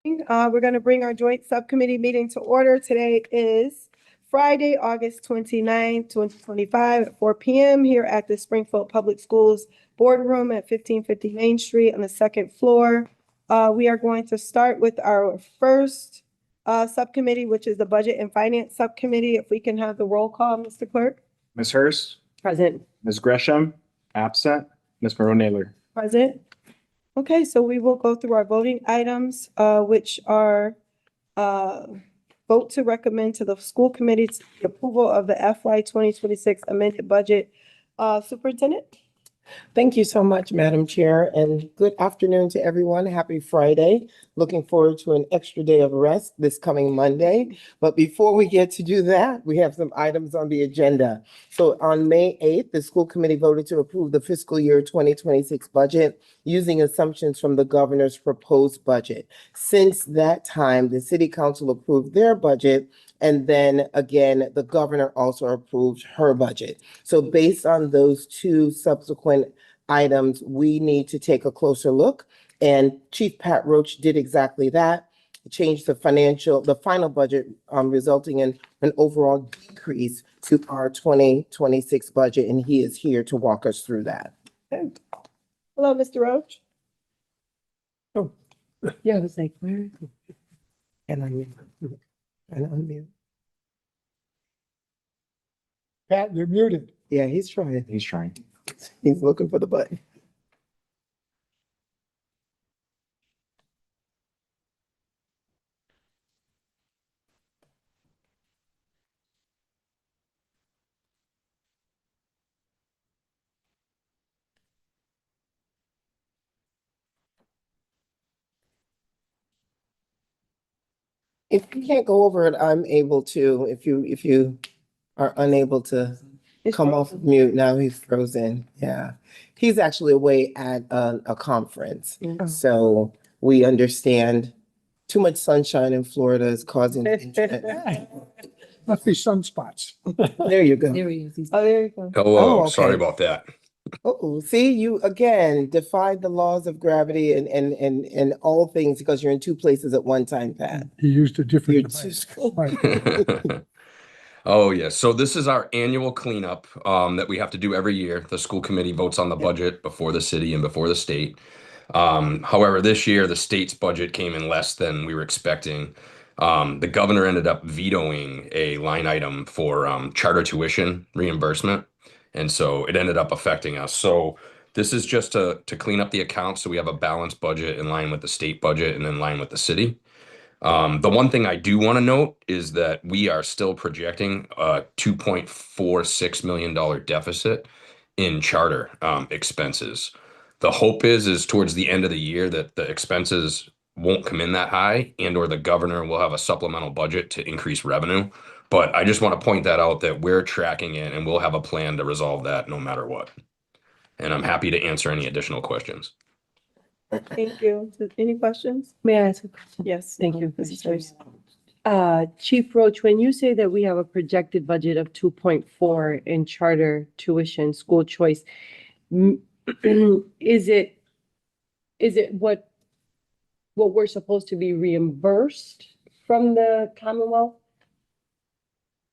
We're going to bring our joint subcommittee meeting to order. Today is Friday, August 29th, 2025 at 4 p.m. here at the Springfield Public Schools Boardroom at 1550 Main Street on the second floor. We are going to start with our first subcommittee, which is the Budget and Finance Subcommittee. If we can have the roll call, Mr. Clerk. Ms. Hurst, Present. Ms. Gresham, absent. Ms. Monroe-Naylor. Present. Okay, so we will go through our voting items, which are vote to recommend to the school committee the approval of the FY 2026 amended budget. Superintendent? Thank you so much, Madam Chair, and good afternoon to everyone. Happy Friday. Looking forward to an extra day of rest this coming Monday. But before we get to do that, we have some items on the agenda. So on May 8th, the school committee voted to approve the fiscal year 2026 budget using assumptions from the governor's proposed budget. Since that time, the city council approved their budget, and then again, the governor also approved her budget. So based on those two subsequent items, we need to take a closer look. And Chief Pat Roach did exactly that, changed the final budget, resulting in an overall decrease to our 2026 budget. And he is here to walk us through that. Okay. Hello, Mr. Roach. Oh, yeah, I was like, where? And unmute. Pat, you're muted. Yeah, he's trying. He's trying. He's looking for the button. If you can't go over it, I'm able to. If you are unable to come off of mute, now he's frozen. Yeah, he's actually away at a conference. Mhm. So we understand too much sunshine in Florida is causing internet. Must be sunspots. There you go. Oh, there you go. Hello, Oh, sorry okay. about that. Oh, see, you again defied the laws of gravity and all things because you're in two places at one time, Pat. He used a You're different just- device. Right. Oh, yeah. So this is our annual cleanup that we have to do every year. The school committee votes on the budget before the city and before the state. However, this year the state's budget came in less than we were expecting. The governor ended up vetoing a line item for charter tuition reimbursement. And so it ended up affecting us. So this is just to clean up the accounts so we have a balanced budget in line with the state budget and in line with the city. The one thing I do want to note is that we are still projecting a $2.46 million deficit in charter expenses. The hope is towards the end of the year that the expenses won't come in that high or the governor will have a supplemental budget to increase revenue. But I just want to point that out that we're tracking it and we'll have a plan to resolve that no matter what. And I'm happy to answer any additional questions. Thank you. Any questions? May I ask a question? Yes. Thank you, Mrs. Mrs. Joyce. Chief Roach, when you say that we have a projected budget of 2.4 in charter tuition, school choice, is it what we're supposed to be reimbursed from the Commonwealth?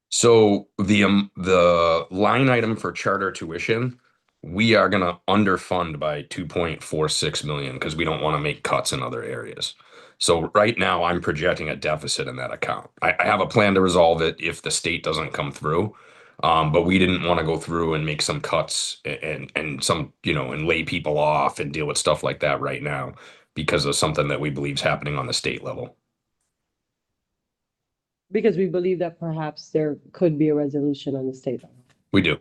So the line item for charter tuition, we are gonna underfund by 2.46 million because we don't want to make cuts in other areas. So right now I'm projecting a deficit in that account. I have a plan to resolve it if the state doesn't come through. But we didn't want to go through and make some cuts and some, and lay people off and deal with stuff like that right now because of something that we believe is happening on the state level. Because we believe that perhaps there could be a resolution on the state level. We do.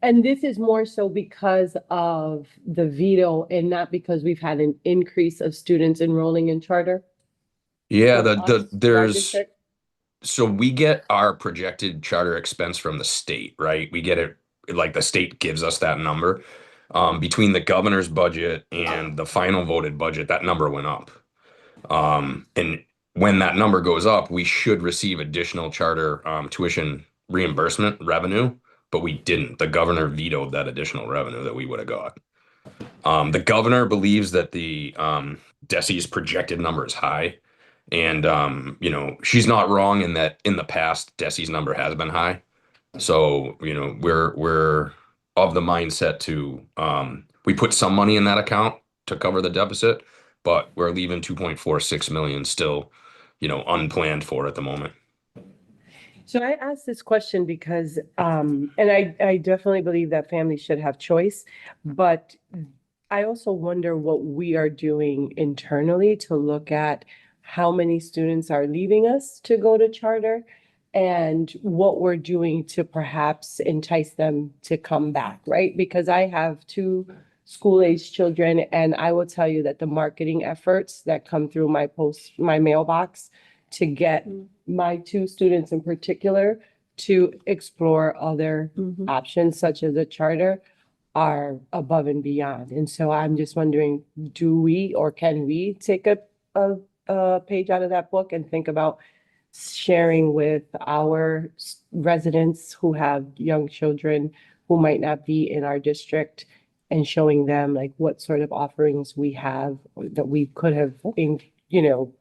And this is more so because of the veto and not because we've had an increase of students enrolling in charter? Yeah, For us, our there's district? so we get our projected charter expense from the state, right? We get it like the state gives us that number. Between the governor's budget and the final voted budget, that number went up. And when that number goes up, we should receive additional charter tuition reimbursement revenue, but we didn't. The governor vetoed that additional revenue that we would have got. The governor believes that the Desi's projected number is high. And you know, she's not wrong in that in the past, Desi's number has been high. So, you know, we're of the mindset to we put some money in that account to cover the deficit, but we're leaving 2.46 million still, you know, unplanned for at the moment. So I asked this question because, and I definitely believe that families should have choice, but I also wonder what we are doing internally to look at how many students are leaving us to go to charter and what we're doing to perhaps entice them to come back, right? Because I have two school-age children, and I will tell you that the marketing efforts that come through my mailbox to get my two students in particular to explore other options such as a charter are above and beyond. And so I'm just wondering, do we or can we take a page out of that book and think about sharing with our residents who have young children who might not be in our district and showing them like what sort of offerings we have that we could have, you know,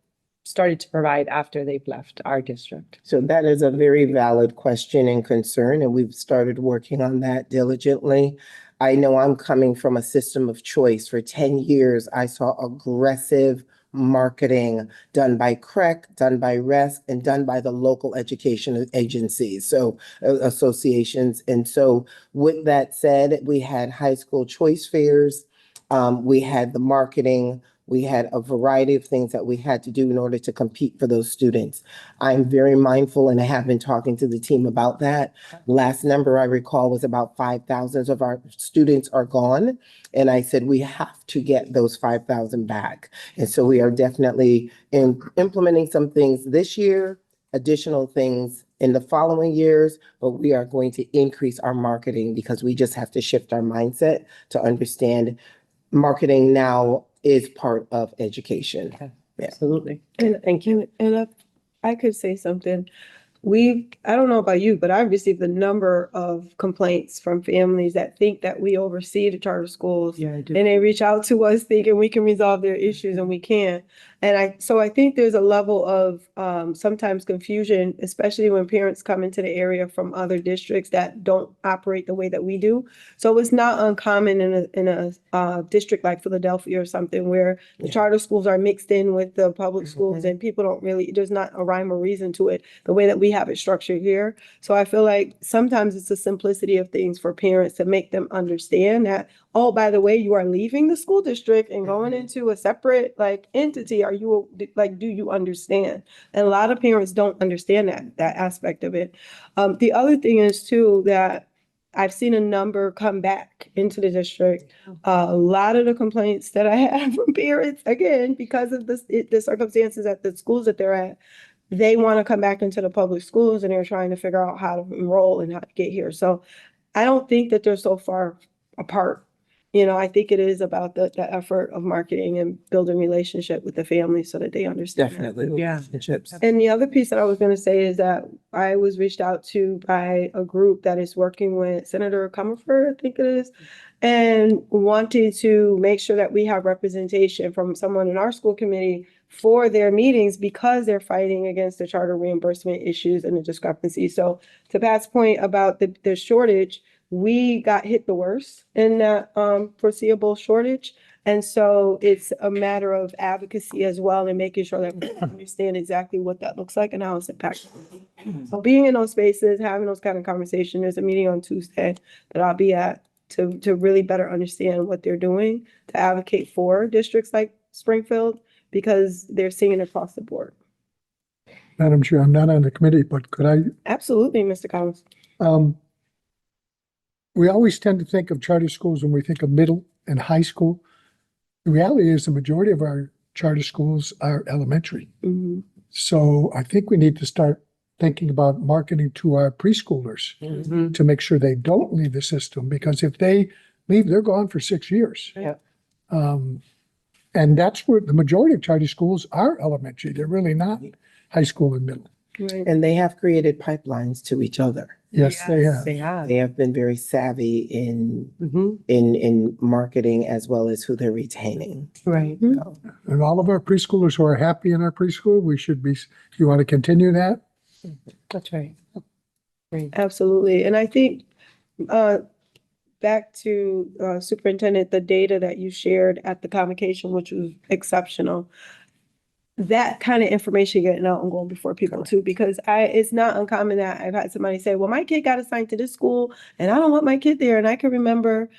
started to provide after they've left our district. So that is a very valid question and concern, and we've started working on that diligently. I know I'm coming from a system of choice. For 10 years, I saw aggressive marketing done by CREC, done by RESC, and done by the local education agencies, so associations. And so with that said, we had high school choice fairs, we had the marketing, we had a variety of things that we had to do in order to compete for those students. I'm very mindful, and I have been talking to the team about that. Last number I recall was about 5,000 of our students are gone. And I said, we have to get those 5,000 back. And so we are definitely implementing some things this year, additional things in the following years, but we are going to increase our marketing because we just have to shift our mindset to understand marketing now is part of education. Absolutely. And Thank you. And if I could say something, I don't know about you, but I've received a number of complaints from families that think that we oversee the charter schools. Yeah, I do. And they reach out to us thinking we can resolve their issues and we can't. So I think there's a level of sometimes confusion, especially when parents come into the area from other districts that don't operate the way that we do. So it's not uncommon in a district like Philadelphia or something where the charter schools are mixed in with the public schools and people don't really, there's not a rhyme or reason to it the way that we have it structured here. So I feel like sometimes it's the simplicity of things for parents to make them understand that, oh, by the way, you are leaving the school district and going into a separate like entity. Are you like, do you understand? And a lot of parents don't understand that aspect of it. The other thing is too that I've seen a number come back into the district. A lot of the complaints that I have from parents, again, because of the circumstances at the schools that they're at, they want to come back into the public schools and they're trying to figure out how to enroll and how to get here. So I don't think that they're so far apart. You know, I think it is about the effort of marketing and building relationship with the family so that they understand. Definitely. Yeah. Relationships. And the other piece that I was going to say is that I was reached out to by a group that is working with Senator Comerford, I think it is, and wanting to make sure that we have representation from someone in our school committee for their meetings because they're fighting against the charter reimbursement issues and the discrepancies. So to Pat's point about the shortage, we got hit the worst in that foreseeable shortage. And so it's a matter of advocacy as well and making sure that we understand exactly what that looks like and how it's impactful. So being in those spaces, having those kind of conversations, there's a meeting on Tuesday that I'll be at to really better understand what they're doing to advocate for districts like Springfield because they're seeing it across the board. Madam Chair, I'm not on the committee, but could I, Absolutely, Mr. Collins. we always tend to think of charter schools when we think of middle and high school. The reality is the majority of our charter schools are elementary. Mhm. So I think we need to start thinking about marketing to our preschoolers to make sure they don't leave the system, because if they leave, they're gone for 6 years. Yeah. And that's where the majority of charter schools are elementary. They're really not high school and middle. Right. And they have created pipelines to each other. Yes, they have. They have. They have been very savvy in Mhm. in marketing as well as who they're retaining. Right. So, And all of our preschoolers who are happy in our preschool, we should be, you want to continue that? That's right. Great. Absolutely. And I think, back to Superintendent, the data that you shared at the convocation, which was exceptional. That kind of information getting out and going before people too, because it's not uncommon that I've had somebody say, well, my kid got assigned to this school and I don't want my kid there. And I can remember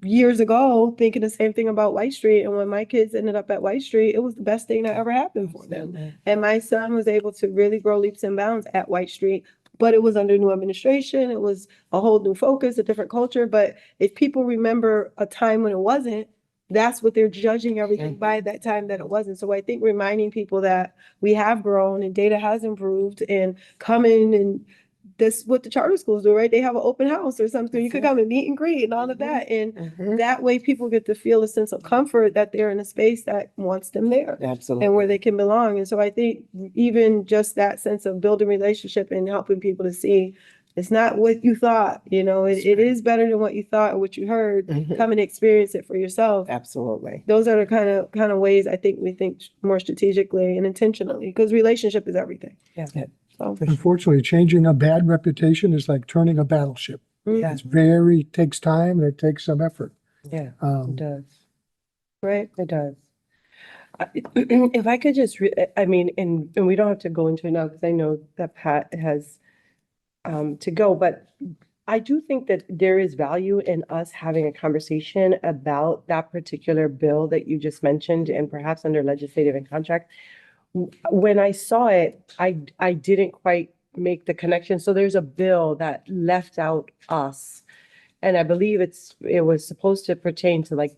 years ago thinking the same thing about White Street. And when my kids ended up at White Street, it was the best thing that ever happened for them. And my son was able to really grow leaps and bounds at White Street, but it was under new administration. It was a whole new focus, a different culture. But if people remember a time when it wasn't, that's what they're judging everything by, that time that it wasn't. So I think reminding people that we have grown and data has improved, and coming, and that's what the charter schools do, right? They have an open house or something. You could come and meet and greet and all of that. And mhm, that way people get to feel a sense of comfort that they're in a space that wants them there absolutely. and where they can belong. And so I think even just that sense of building relationship and helping people to see it's not what you thought, it is better than what you thought or what you heard. Mhm, Come and experience it for yourself. absolutely. Those are the kind of ways I think we think more strategically and intentionally, because relationship is everything. Yeah. So, Unfortunately, changing a bad reputation is like turning a battleship. Yeah. Takes time and it takes some effort. Yeah. It Um, does. right. It does. If I could just, I mean, and we don't have to go into it now because I know that Pat has to go, but I do think that there is value in us having a conversation about that particular bill that you just mentioned, and perhaps under legislative and contract. When I saw it, I didn't quite make the connection. So there's a bill that left out us. And I believe it was supposed to pertain to like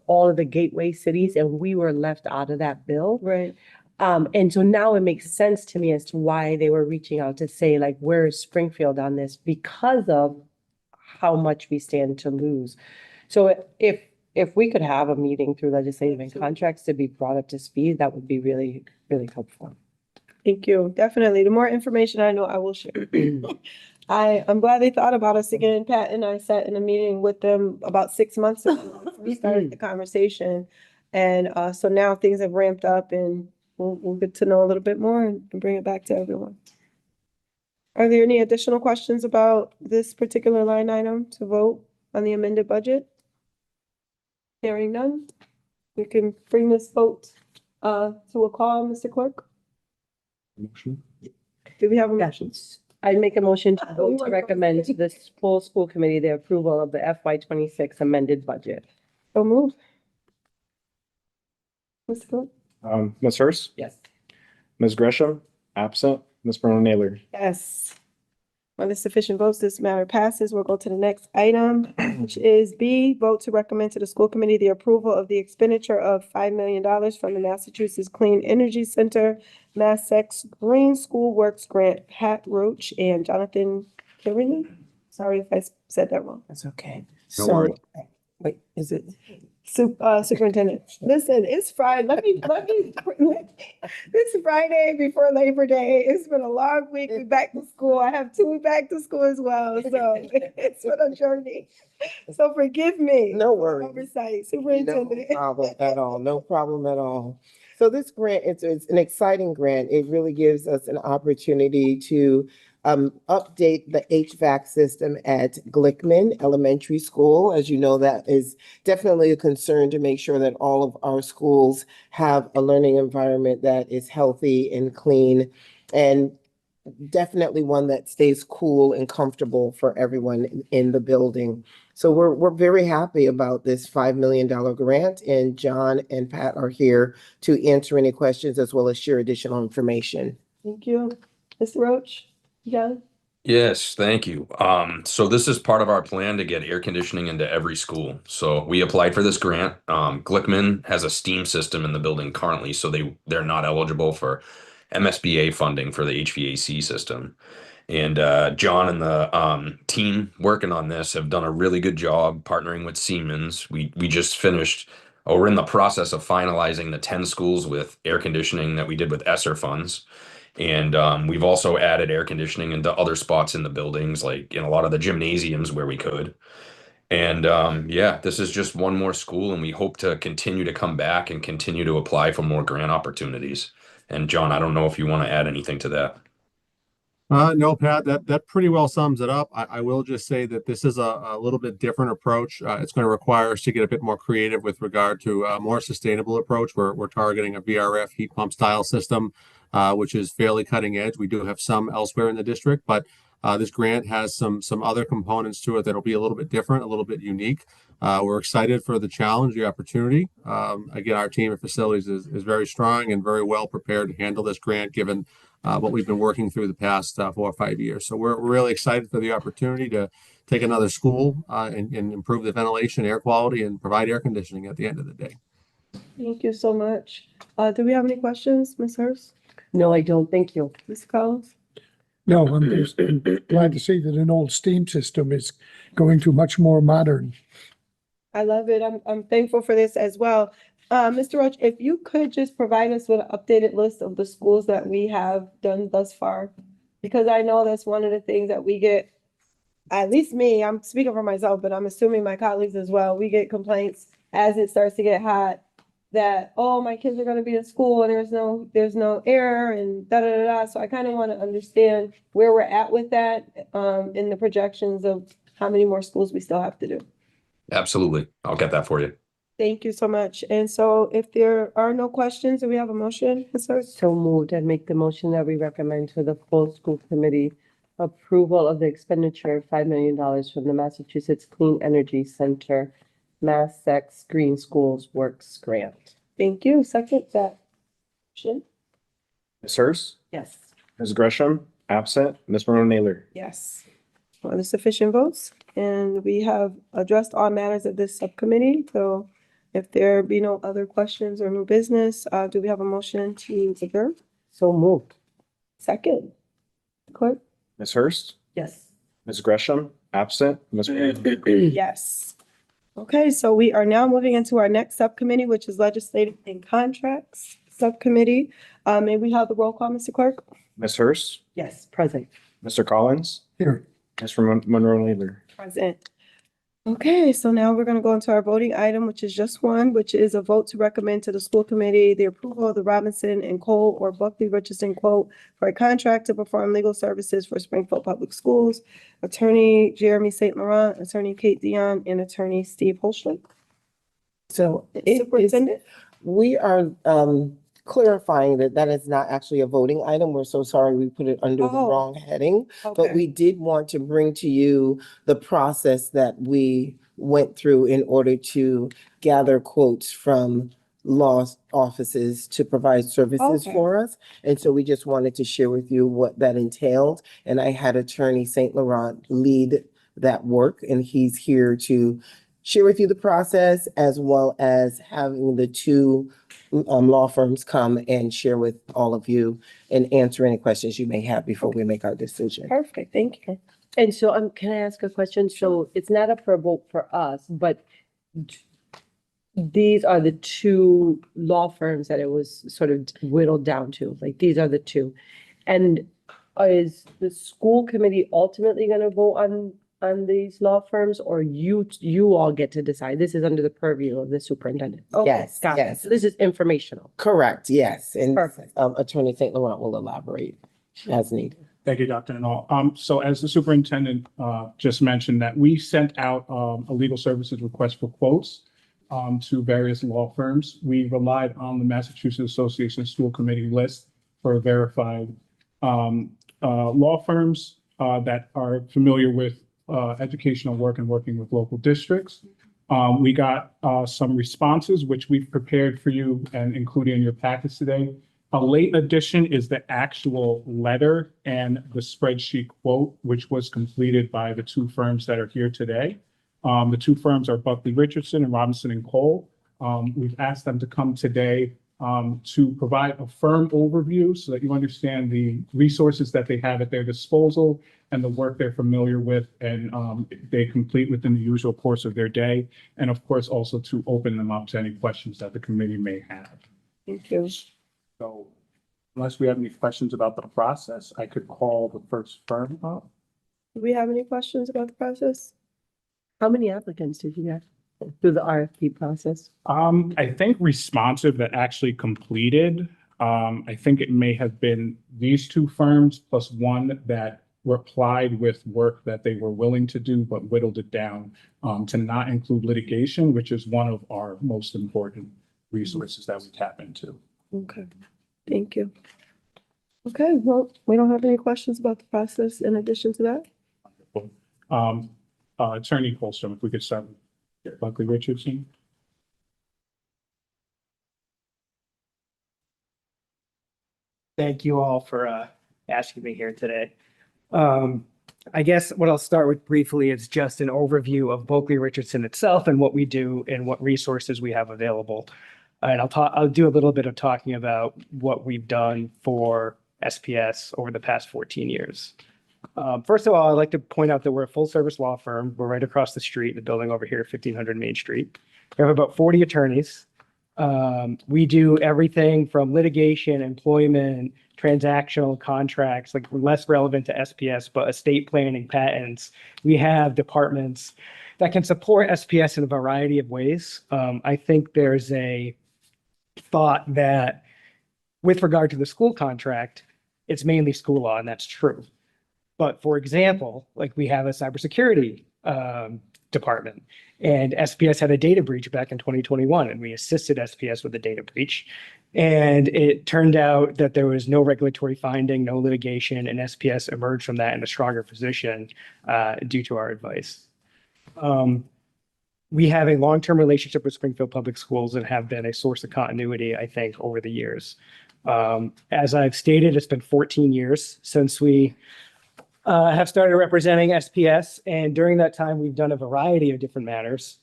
all of the gateway cities, and we were left out of that bill. Right. And so now it makes sense to me as to why they were reaching out to say, like, where is Springfield on this? Because of how much we stand to lose. So if we could have a meeting through legislative and contracts to be brought up to speed, that would be really, really helpful. Thank you. Definitely. The more information I know, I will share. I'm glad they thought about us again. Pat and I sat in a meeting with them about 6 months ago when we started the conversation. And so now things have ramped up, and we'll get to know a little bit more and bring it back to everyone. Are there any additional questions about this particular line item to vote on the amended budget? Hearing none, we can bring this vote to a call, Mr. Clerk. Motion. Do we have a Yeah. motion? I make a motion to vote to recommend to the full school committee the approval of the FY 26 amended budget. So move. Mr. Clerk? Ms. Hurst, Yes. Ms. Gresham, absent, Ms. Brown Naylor. Yes. When there's sufficient votes, this matter passes. We'll go to the next item, which is B, vote to recommend to the school committee the approval of the expenditure of $5 million from the Massachusetts Clean Energy Center, Massax Green School Works Grant, Pat Roach and Jonathan Kiernan. Sorry if I said that wrong. That's okay. No So, worries. wait, is it? Superintendent, listen, it's Friday. It's Friday before Labor Day. It's been a long week. We're back to school. I have 2 back to school as well. So it's been a journey. So forgive me. No for worries. Oversight, No Superintendent. problem at all. No problem at all. So this grant, it's an exciting grant. It really gives us an opportunity to update the HVAC system at Glickman Elementary School. As you know, that is definitely a concern to make sure that all of our schools have a learning environment that is healthy and clean, and definitely one that stays cool and comfortable for everyone in the building. So we're very happy about this $5 million grant, and John and Pat are here to answer any questions as well as share additional information. Thank you. Mr. Roach? Yeah. Yes, thank you. So this is part of our plan to get air conditioning into every school. So we applied for this grant. Glickman has a steam system in the building currently, so they're not eligible for MSBA funding for the HVAC system. And John and the team working on this have done a really good job partnering with Siemens. We just finished, or we're in the process of finalizing the 10 schools with air conditioning that we did with ESSER funds. And we've also added air conditioning into other spots in the buildings, like in a lot of the gymnasiums where we could. And yeah, this is just one more school, and we hope to continue to come back and continue to apply for more grant opportunities. And John, I don't know if you want to add anything to that. No, Pat, that pretty well sums it up. I will just say that this is a little bit different approach. It's going to require us to get a bit more creative with regard to a more sustainable approach. We're targeting a VRF heat pump style system, which is fairly cutting edge. We do have some elsewhere in the district, but this grant has some other components to it that'll be a little bit different, a little bit unique. We're excited for the challenge, the opportunity. Again, our team at facilities is very strong and very well prepared to handle this grant, given what we've been working through the past 4 or 5 years. So we're really excited for the opportunity to take another school and improve the ventilation, air quality, and provide air conditioning at the end of the day. Thank you so much. Do we have any questions, Ms. Hurst? No, I don't. Thank you. Ms. Collins? No, I'm just glad to see that an old steam system is going to much more modern. I love it. I'm thankful for this as well. Mr. Roach, if you could just provide us with an updated list of the schools that we have done thus far, because I know that's one of the things that we get, at least me, I'm speaking for myself, but I'm assuming my colleagues as well, we get complaints as it starts to get hot that, oh, my kids are gonna be in school and there's no air and da, da, da, da. So I kind of want to understand where we're at with that, in the projections of how many more schools we still have to do. Absolutely. I'll get that for you. Thank you so much. And so if there are no questions, do we have a motion, Ms. Hurst? So moved. And make the motion that we recommend to the full school committee approval of the expenditure of $5 million from the Massachusetts Clean Energy Center Mass Sex Green Schools Works Grant. Thank you. Second that motion? Ms. Hurst, Yes. Ms. Gresham, absent, Ms. Marone Naylor. Yes. Are there sufficient votes? And we have addressed all matters of this subcommittee. So if there be no other questions or new business, do we have a motion to adjourn? So moved. Second. Clerk? Ms. Hurst, Yes. Ms. Gresham, absent, Ms. Marone. Yes. Okay, so we are now moving into our next subcommittee, which is Legislative and Contracts Subcommittee. May we have the roll call, Mr. Clerk? Ms. Hurst, Yes. Present. Mr. Collins, Here, Ms. Monroe Naylor. Present. Okay, so now we're going to go into our voting item, which is just one, which is a vote to recommend to the school committee the approval of the Robinson and Cole or Buckley Richardson quote for a contract to perform legal services for Springfield Public Schools. Attorney Jeremy St. Laurent, Attorney Kate Dion, and Attorney Steve Holschlik. So it is, Superintendent? we are clarifying that that is not actually a voting item. We're so sorry we put it under the Oh. wrong heading. But Okay. we did want to bring to you the process that we went through in order to gather quotes from law offices to provide services Okay. for us. And so we just wanted to share with you what that entailed. And I had Attorney St. Laurent lead that work, and he's here to share with you the process as well as having the two law firms come and share with all of you and answer any questions you may have before we make our decision. Perfect, thank you. And so, can I ask a question? So it's not up for a vote for us, but these are the two law firms that it was sort of whittled down to, like, these are the two. And is the school committee ultimately gonna vote on these law firms, or you all get to decide? This is under the purview of the superintendent. Okay, Yes, got it. yes. So this is informational. Correct, yes. And Perfect. Attorney St. Laurent will elaborate as needed. Thank you, Dr. Nanal. So as the superintendent just mentioned, that we sent out a legal services request for quotes to various law firms. We relied on the Massachusetts Association of School Committee list for verified law firms that are familiar with educational work and working with local districts. We got some responses, which we've prepared for you and included in your packets today. A late addition is the actual letter and the spreadsheet quote, which was completed by the two firms that are here today. The two firms are Buckley Richardson and Robinson and Cole. We've asked them to come today to provide a firm overview so that you understand the resources that they have at their disposal and the work they're familiar with, and they complete within the usual course of their day. And of course, also to open them up to any questions that the committee may have. Thank you. So Unless we have any questions about the process, I could call the first firm up. Do we have any questions about the process? How many applicants did you get through the RFP process? I think responsive that actually completed, I think it may have been these two firms plus one that replied with work that they were willing to do, but whittled it down to not include litigation, which is one of our most important resources that we tap into. Okay, thank you. Okay, well, we don't have any questions about the process in addition to that? Attorney Colstrom, if we could start with Buckley Richardson. Thank you all for asking me here today. I guess what I'll start with briefly is just an overview of Buckley Richardson itself and what we do and what resources we have available. And I'll do a little bit of talking about what we've done for SPS over the past 14 years. First of all, I'd like to point out that we're a full service law firm. We're right across the street, the building over here, 1500 Main Street. We have about 40 attorneys. We do everything from litigation, employment, transactional contracts, like less relevant to SPS, but estate planning, patents. We have departments that can support SPS in a variety of ways. I think there's a thought that with regard to the school contract, it's mainly school law, and that's true. But for example, like we have a cybersecurity department, and SPS had a data breach back in 2021, and we assisted SPS with the data breach. And it turned out that there was no regulatory finding, no litigation, and SPS emerged from that in a stronger position due to our advice. We have a long-term relationship with Springfield Public Schools and have been a source of continuity, I think, over the years. As I've stated, it's been 14 years since we have started representing SPS, and during that time, we've done a variety of different matters.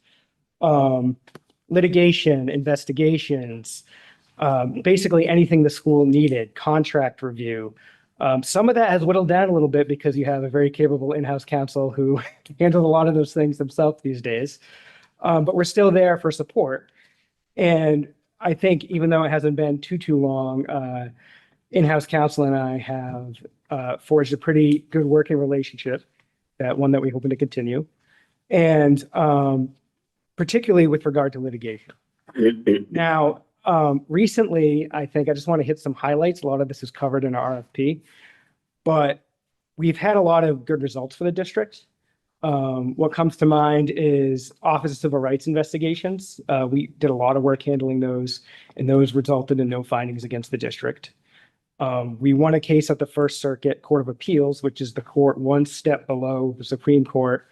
Litigation, investigations, basically anything the school needed, contract review. Some of that has whittled down a little bit because you have a very capable in-house counsel who handles a lot of those things themselves these days. But we're still there for support. And I think even though it hasn't been too long, in-house counsel and I have forged a pretty good working relationship, one that we hope to continue. And particularly with regard to litigation. Now, recently, I think I just want to hit some highlights. A lot of this is covered in our RFP, but we've had a lot of good results for the district. What comes to mind is Office of Civil Rights investigations. We did a lot of work handling those, and those resulted in no findings against the district. We won a case at the First Circuit Court of Appeals, which is the court one step below the Supreme Court,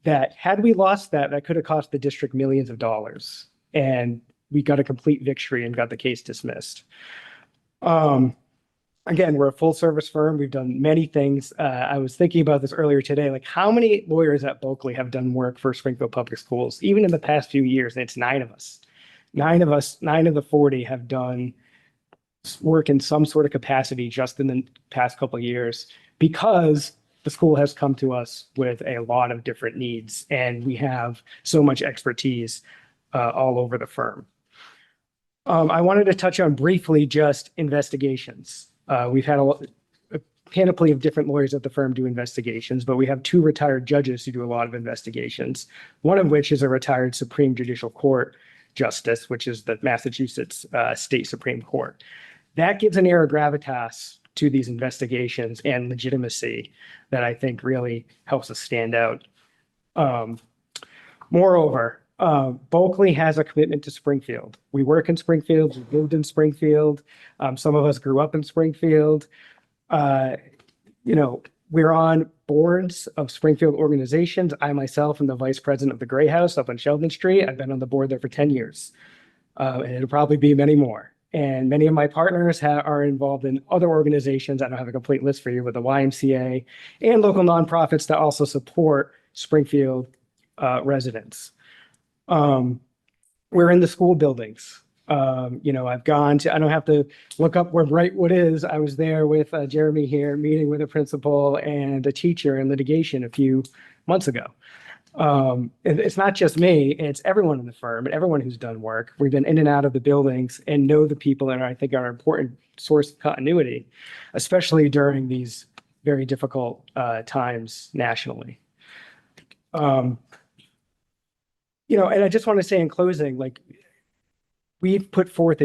that had we lost that, that could have cost the district millions of dollars. And we got a complete victory and got the case dismissed. Again, we're a full service firm. We've done many things. I was thinking about this earlier today, like how many lawyers at Berkeley have done work for Springfield Public Schools, even in the past few years, and it's 9 of us. 9 of the 40 have done work in some sort of capacity just in the past couple of years because the school has come to us with a lot of different needs and we have so much expertise all over the firm. I wanted to touch on briefly just investigations. We've had a panoply of different lawyers at the firm do investigations, but we have 2 retired judges who do a lot of investigations, one of which is a retired Supreme Judicial Court justice, which is the Massachusetts State Supreme Court. That gives an air of gravitas to these investigations and legitimacy that I think really helps us stand out. Moreover, Berkeley has a commitment to Springfield. We work in Springfield, we lived in Springfield. Some of us grew up in Springfield. We're on boards of Springfield organizations. I myself am the vice president of the Gray House up on Sheldon Street. I've been on the board there for 10 years. And it'll probably be many more. And many of my partners are involved in other organizations. I don't have a complete list for you, but the YMCA and local nonprofits that also support Springfield residents. We're in the school buildings. I've gone to, I don't have to look up where Brightwood is. I was there with Jeremy here, meeting with a principal and a teacher in litigation a few months ago. It's not just me, it's everyone in the firm and everyone who's done work. We've been in and out of the buildings and know the people that I think are an important source of continuity, especially during these very difficult times nationally. And I just want to say in closing, like, we've put forth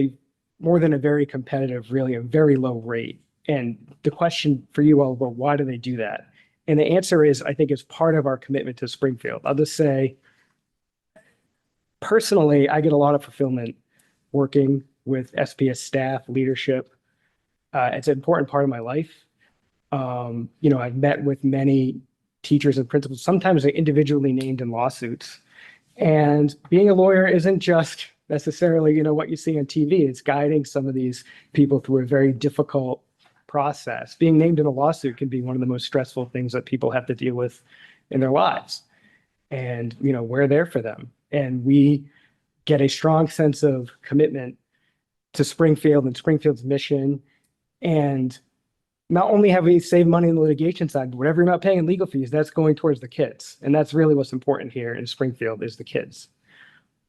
more than a very competitive, really a very low rate. And the question for you all, well, why do they do that? And the answer is, I think it's part of our commitment to Springfield. I'll just say, personally, I get a lot of fulfillment working with SPS staff, leadership. It's an important part of my life. I've met with many teachers and principals, sometimes they're individually named in lawsuits. And being a lawyer isn't just necessarily, what you see on TV. It's guiding some of these people through a very difficult process. Being named in a lawsuit can be one of the most stressful things that people have to deal with in their lives. And, we're there for them. And we get a strong sense of commitment to Springfield and Springfield's mission. And not only have we saved money in the litigation side, but whatever you're not paying in legal fees, that's going towards the kids. And that's really what's important here in Springfield is the kids.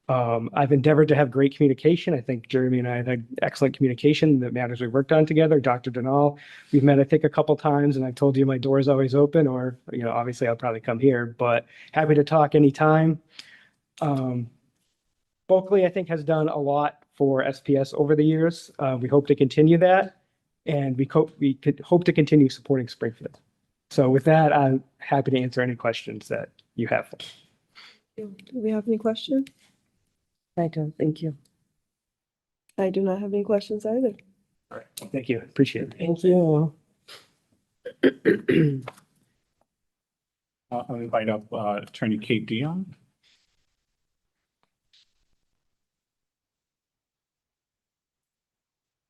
I've endeavored to have great communication. I think Jeremy and I have had excellent communication, the matters we've worked on together. Dr. Denal, we've met, I think, a couple times, and I've told you my door is always open, or, obviously I'll probably come here, but happy to talk anytime. Bulkley, I think, has done a lot for SPS over the years. We hope to continue that, and we hope to continue supporting Springfield. So with that, I'm happy to answer any questions that you have. Do we have any questions? I don't, thank you. I do not have any questions either. All right. Thank you. Appreciate it. Thank you. I'll invite up Attorney Kate Dion.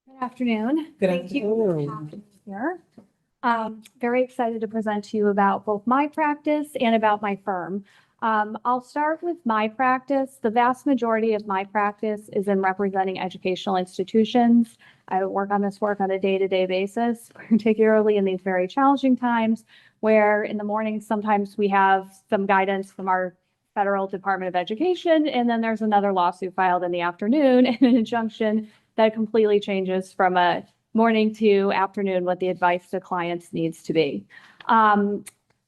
Good afternoon. Good Thank you for having me here. Very excited to present to you about both my practice and about my firm. I'll start with my practice. The vast majority of my practice is in representing educational institutions. I work on this work on a day-to-day basis, particularly in these very challenging times where in the morning sometimes we have some guidance from our federal Department of Education, and then there's another lawsuit filed in the afternoon and an injunction that completely changes from a morning to afternoon what the advice to clients needs to be.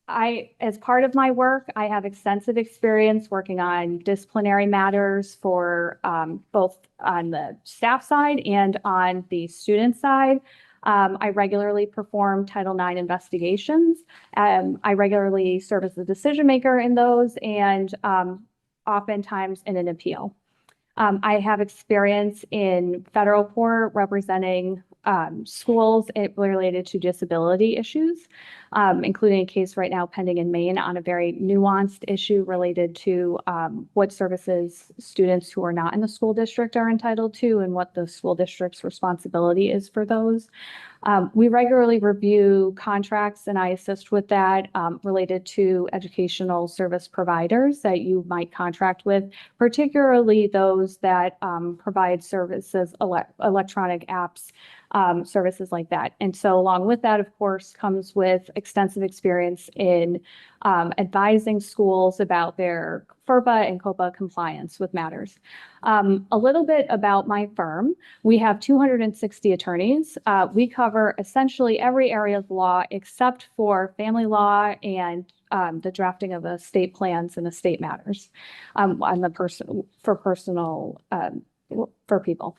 As part of my work, I have extensive experience working on disciplinary matters for both on the staff side and on the student side. I regularly perform Title IX investigations. I regularly serve as the decision maker in those and oftentimes in an appeal. I have experience in federal court representing schools related to disability issues, including a case right now pending in Maine on a very nuanced issue related to what services students who are not in the school district are entitled to and what the school district's responsibility is for those. We regularly review contracts, and I assist with that related to educational service providers that you might contract with, particularly those that provide services, electronic apps, services like that. And so along with that, of course, comes with extensive experience in advising schools about their FERPA and COPA compliance with matters. A little bit about my firm. We have 260 attorneys. We cover essentially every area of law except for family law and the drafting of estate plans and estate matters on the for people.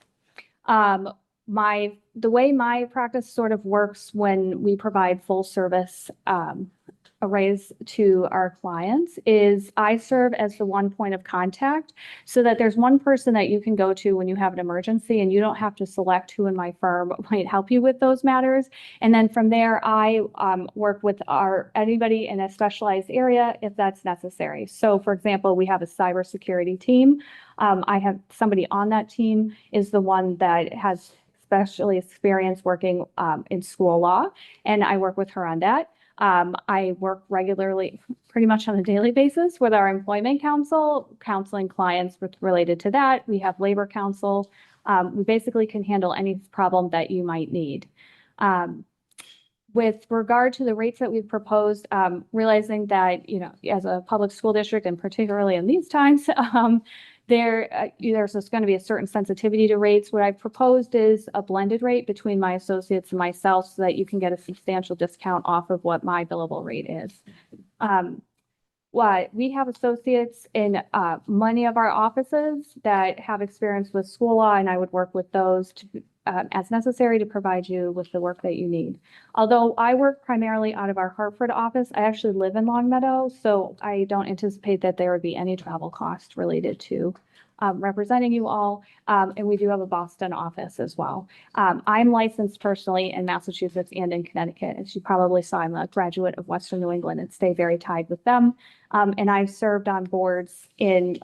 The way my practice sort of works when we provide full service arrays to our clients is I serve as the one point of contact so that there's one person that you can go to when you have an emergency and you don't have to select who in my firm might help you with those matters. And then from there, I work with anybody in a specialized area if that's necessary. So for example, we have a cybersecurity team. I have somebody on that team is the one that has especially experience working in school law, and I work with her on that. I work regularly, pretty much on a daily basis with our employment counsel, counseling clients related to that. We have labor counsel. We basically can handle any problem that you might need. With regard to the rates that we've proposed, realizing that, as a public school district and particularly in these times, there's just going to be a certain sensitivity to rates. What I've proposed is a blended rate between my associates and myself so that you can get a substantial discount off of what my billable rate is. We have associates in many of our offices that have experience with school law, and I would work with those to, as necessary to provide you with the work that you need. Although I work primarily out of our Hartford office, I actually live in Long Meadow, so I don't anticipate that there would be any travel cost related to representing you all. And we do have a Boston office as well. I'm licensed personally in Massachusetts and in Connecticut. As you probably saw, I'm a graduate of Western New England and stay very tied with them. And I've served on boards in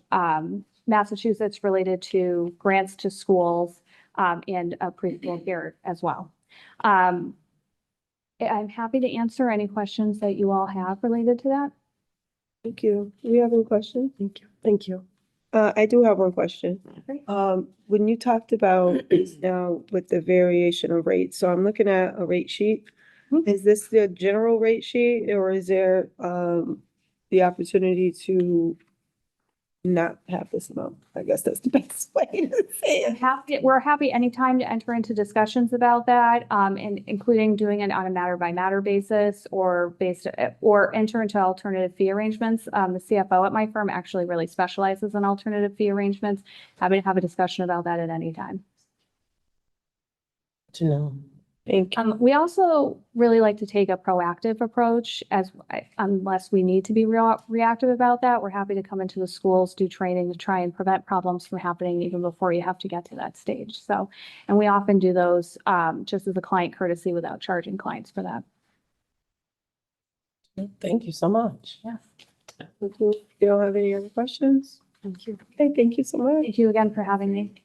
Massachusetts related to grants to schools and a preschool here as well. I'm happy to answer any questions that you all have related to that. Thank you. Do you have any questions? Thank you. Thank you. I do have one question. Great. When you talked about now with the variation of rates, so I'm looking at a rate sheet. Mhm. Is this the general rate sheet or is there the opportunity to not have this amount? I guess that's the best way to say it. We're happy anytime to enter into discussions about that, and including doing it on a matter by matter basis or enter into alternative fee arrangements. The CFO at my firm actually really specializes in alternative fee arrangements. Happy to have a discussion about that at any time. To know. Thank you. We also really like to take a proactive approach unless we need to be reactive about that. We're happy to come into the schools, do training to try and prevent problems from happening even before you have to get to that stage. So, and we often do those just as a client courtesy without charging clients for that. Thank you so much. Yes. You don't have any other questions? Thank you. Okay, thank you so much. Thank you again for having me.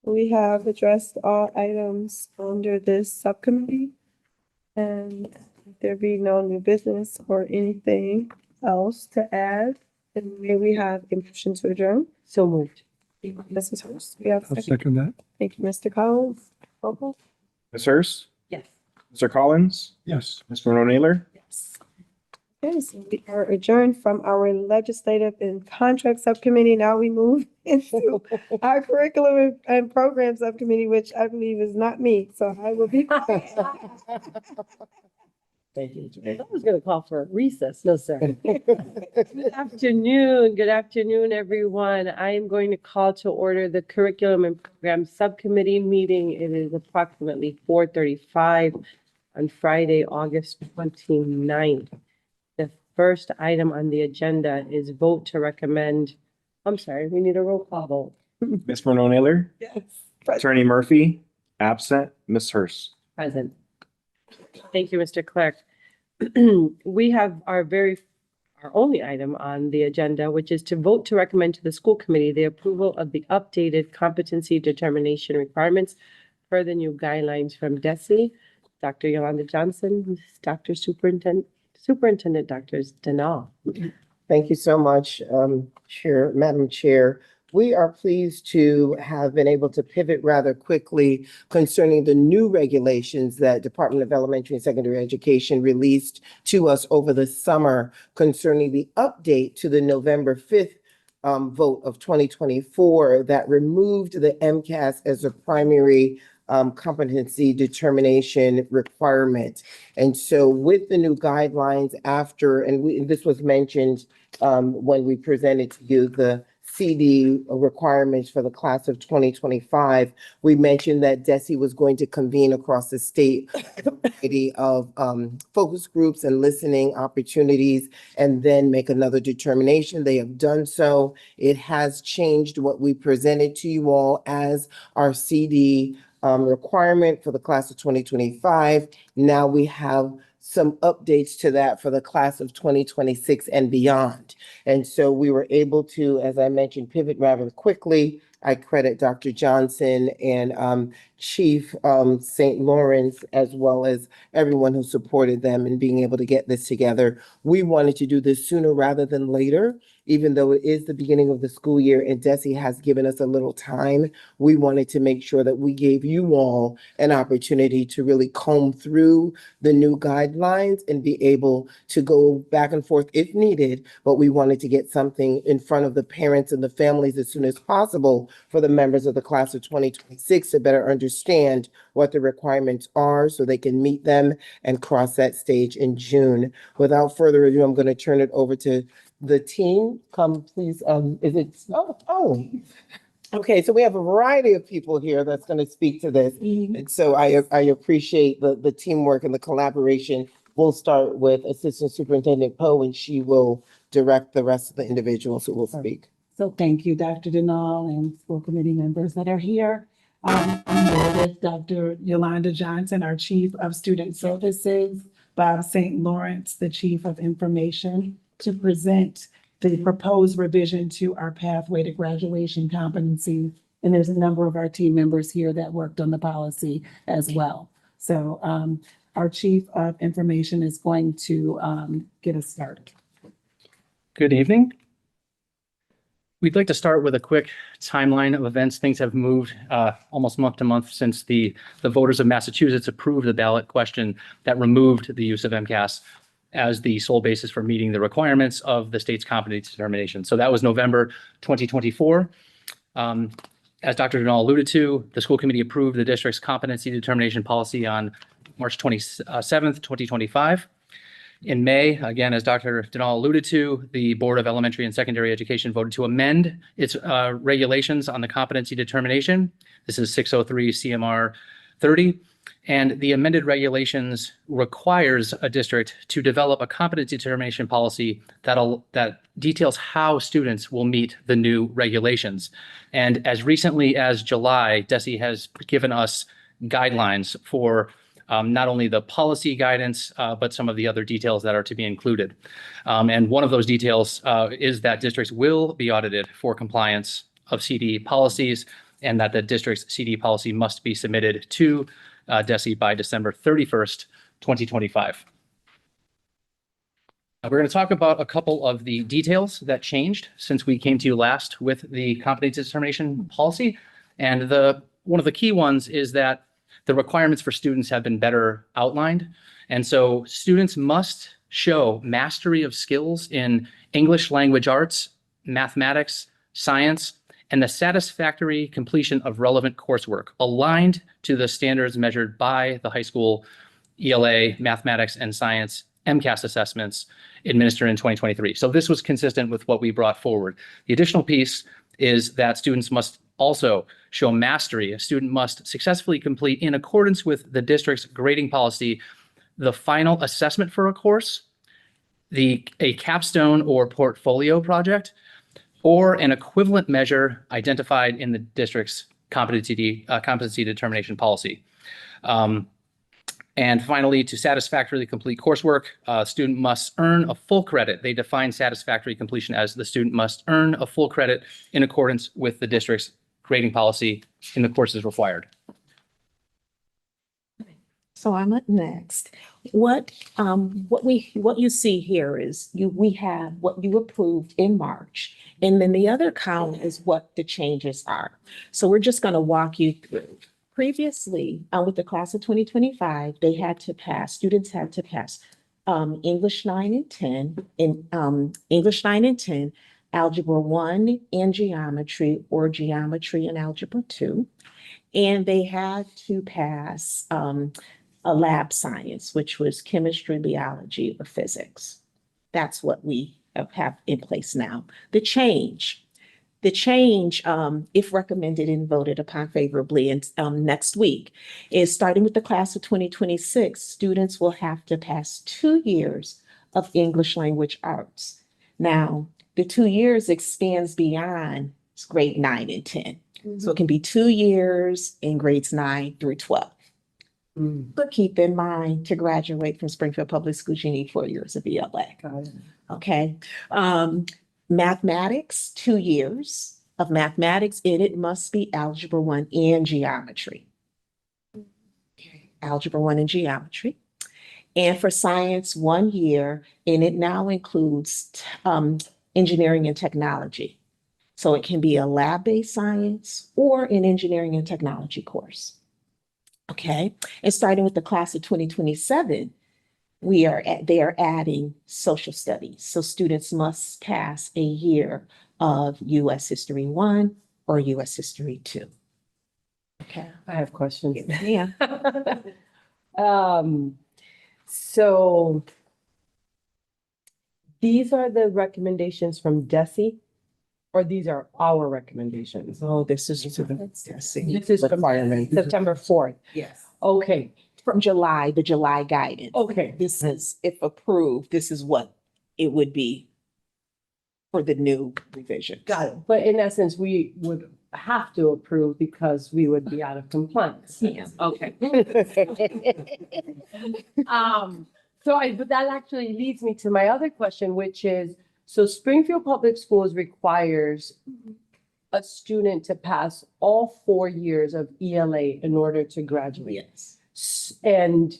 We have addressed all items under this subcommittee. And if there be no new business or anything else to add, then may we have a motion to adjourn? So moved. Mrs. Hurst, we have a I'll second. second that. Thank you, Mr. Collins. Roll call. Ms. Hurst, Yes. Mr. Collins, Yes. Ms. Monroe Naylor. Yes. Okay, so we are adjourned from our legislative and contract subcommittee. Now we move into our curriculum and program subcommittee, which I believe is not me, so I will be quiet. Thank you. I was going to call for a recess. No, sir. Good afternoon, everyone. I am going to call to order the Curriculum and Program Subcommittee meeting. It is approximately 4:35 on Friday, August 29th. The first item on the agenda is vote to recommend, I'm sorry, we need a roll call vote. Ms. Monroe Naylor, Yes. Attorney Murphy, absent. Ms. Hurst. Present. Thank you, Mr. Clerk. We have our only item on the agenda, which is to vote to recommend to the school committee the approval of the updated competency determination requirements per the new guidelines from DESE. Dr. Yolanda Johnson, Dr. Superintendent Dr. Denal. Thank you so much, Madam Chair. We are pleased to have been able to pivot rather quickly concerning the new regulations that Department of Elementary and Secondary Education released to us over the summer concerning the update to the November 5th vote of 2024 that removed the MCAS as a primary competency determination requirement. And so with the new guidelines and this was mentioned when we presented to you the CD requirements for the class of 2025, we mentioned that DESE was going to convene across the state a variety of focus groups and listening opportunities and then make another determination. They have done so. It has changed what we presented to you all as our CD requirement for the class of 2025. Now we have some updates to that for the class of 2026 and beyond. And so we were able to, as I mentioned, pivot rather quickly. I credit Dr. Johnson and Chief St. Lawrence, as well as everyone who supported them in being able to get this together. We wanted to do this sooner rather than later. even though it is the beginning of the school year and Desi has given us a little time, we wanted to make sure that we gave you all an opportunity to really comb through the new guidelines and be able to go back and forth if needed. But we wanted to get something in front of the parents and the families as soon as possible for the members of the class of 2026 to better understand what the requirements are so they can meet them and cross that stage in June. Without further ado, I'm going to turn it over to the team. Come, please. Is it? Oh. Okay, so we have a variety of people here that's going to speak to this. And so I appreciate the teamwork and the collaboration. We'll start with Assistant Superintendent Poe, and she will direct the rest of the individuals who will speak. So thank you, Dr. Denal and school committee members that are here. I'm here with Dr. Yolanda Johnson, our Chief of Student Services, Bob St. Lawrence, the Chief of Information, to present the proposed revision to our pathway to graduation competency. And there's a number of our team members here that worked on the policy as well. So our Chief of Information is going to get us started. Good evening. We'd like to start with a quick timeline of events. Things have moved almost month to month since the voters of Massachusetts approved the ballot question that removed the use of MCAS as the sole basis for meeting the requirements of the state's competency determination. So that was November 2024. As Dr. Denal alluded to, the school committee approved the district's competency determination policy on March 27th, 2025. In May, again, as Dr. Denal alluded to, the Board of Elementary and Secondary Education voted to amend its regulations on the competency determination. This is 603 CMR 30. And the amended regulations requires a district to develop a competency determination policy that details how students will meet the new regulations. And as recently as July, DESE has given us guidelines for not only the policy guidance, but some of the other details that are to be included. And one of those details is that districts will be audited for compliance of CD policies, and that the district's CD policy must be submitted to DESE by December 31st, 2025. We're going to talk about a couple of the details that changed since we came to you last with the competency determination policy. And one of the key ones is that the requirements for students have been better outlined. And so students must show mastery of skills in English language arts, mathematics, science, and the satisfactory completion of relevant coursework aligned to the standards measured by the high school ELA, mathematics, and science MCAS assessments administered in 2023. So this was consistent with what we brought forward. The additional piece is that students must also show mastery. A student must successfully complete, in accordance with the district's grading policy, the final assessment for a course, a capstone or portfolio project, or an equivalent measure identified in the district's competency determination policy. And finally, to satisfactorily complete coursework, a student must earn a full credit. They define satisfactory completion as the student must earn a full credit in accordance with the district's grading policy in the courses required. So I'm up next. What you see here is we have what you approved in March, and then the other column is what the changes are. So we're just going to walk you through. Previously, with the class of 2025, students had to pass English 9 and 10, Algebra 1 and Geometry, or Geometry and Algebra 2. And they had to pass a lab science, which was chemistry, biology, or physics. That's what we have in place now. The change, if recommended and voted upon favorably next week, is starting with the class of 2026, students will have to pass 2 years of English language arts. Now, the 2 years expands beyond grade 9 and 10. Mm-hmm. So it can be 2 years in grades 9 through 12. Mm. But keep in mind, to graduate from Springfield Public Schools, you need 4 years of ELA. Okay. Mathematics, 2 years of mathematics, and it must be Algebra 1 and Geometry. Okay. Algebra 1 and Geometry. And for science, 1 year, and it now includes engineering and technology. So it can be a lab-based science or an engineering and technology course. Okay, and starting with the class of 2027, they are adding social studies. So students must pass a year of US History 1 or US History 2. Okay. I have questions. Yeah. So these are the recommendations from DESI, or these are our recommendations? So this is This is from Requirement. September 4th. yes. Okay, From July, the July guidance. okay. This is, if approved, this is what it would be for the new revision. Got it. But in essence, we would have to approve because we would be out of compliance. Yeah. Okay. But that actually leads me to my other question, which is, so Springfield Public Schools requires a student to pass all 4 years of ELA in order to graduate. Yes. And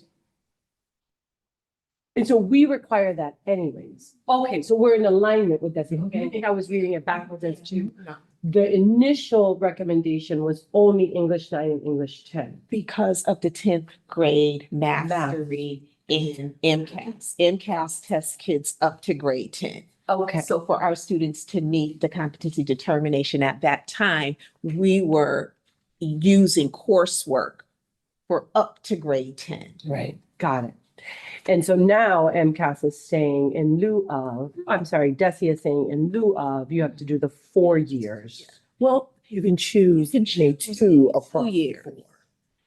so we require that anyways. Okay, so we're in alignment with that. Okay, I think I was reading it backwards as to the initial recommendation was only English 9 and English 10. Because of the 10th grade mastery in MCAS. MCAS tests kids up to grade 10. Okay. So for our students to meet the competency determination at that time, we were using coursework for up to grade 10. Right, got it. And so now MCAS is saying in lieu of, I'm sorry, DESI is saying in lieu of, you have to do the 4 years. Well, You can choose You can J choose 2 across 2 the years. board.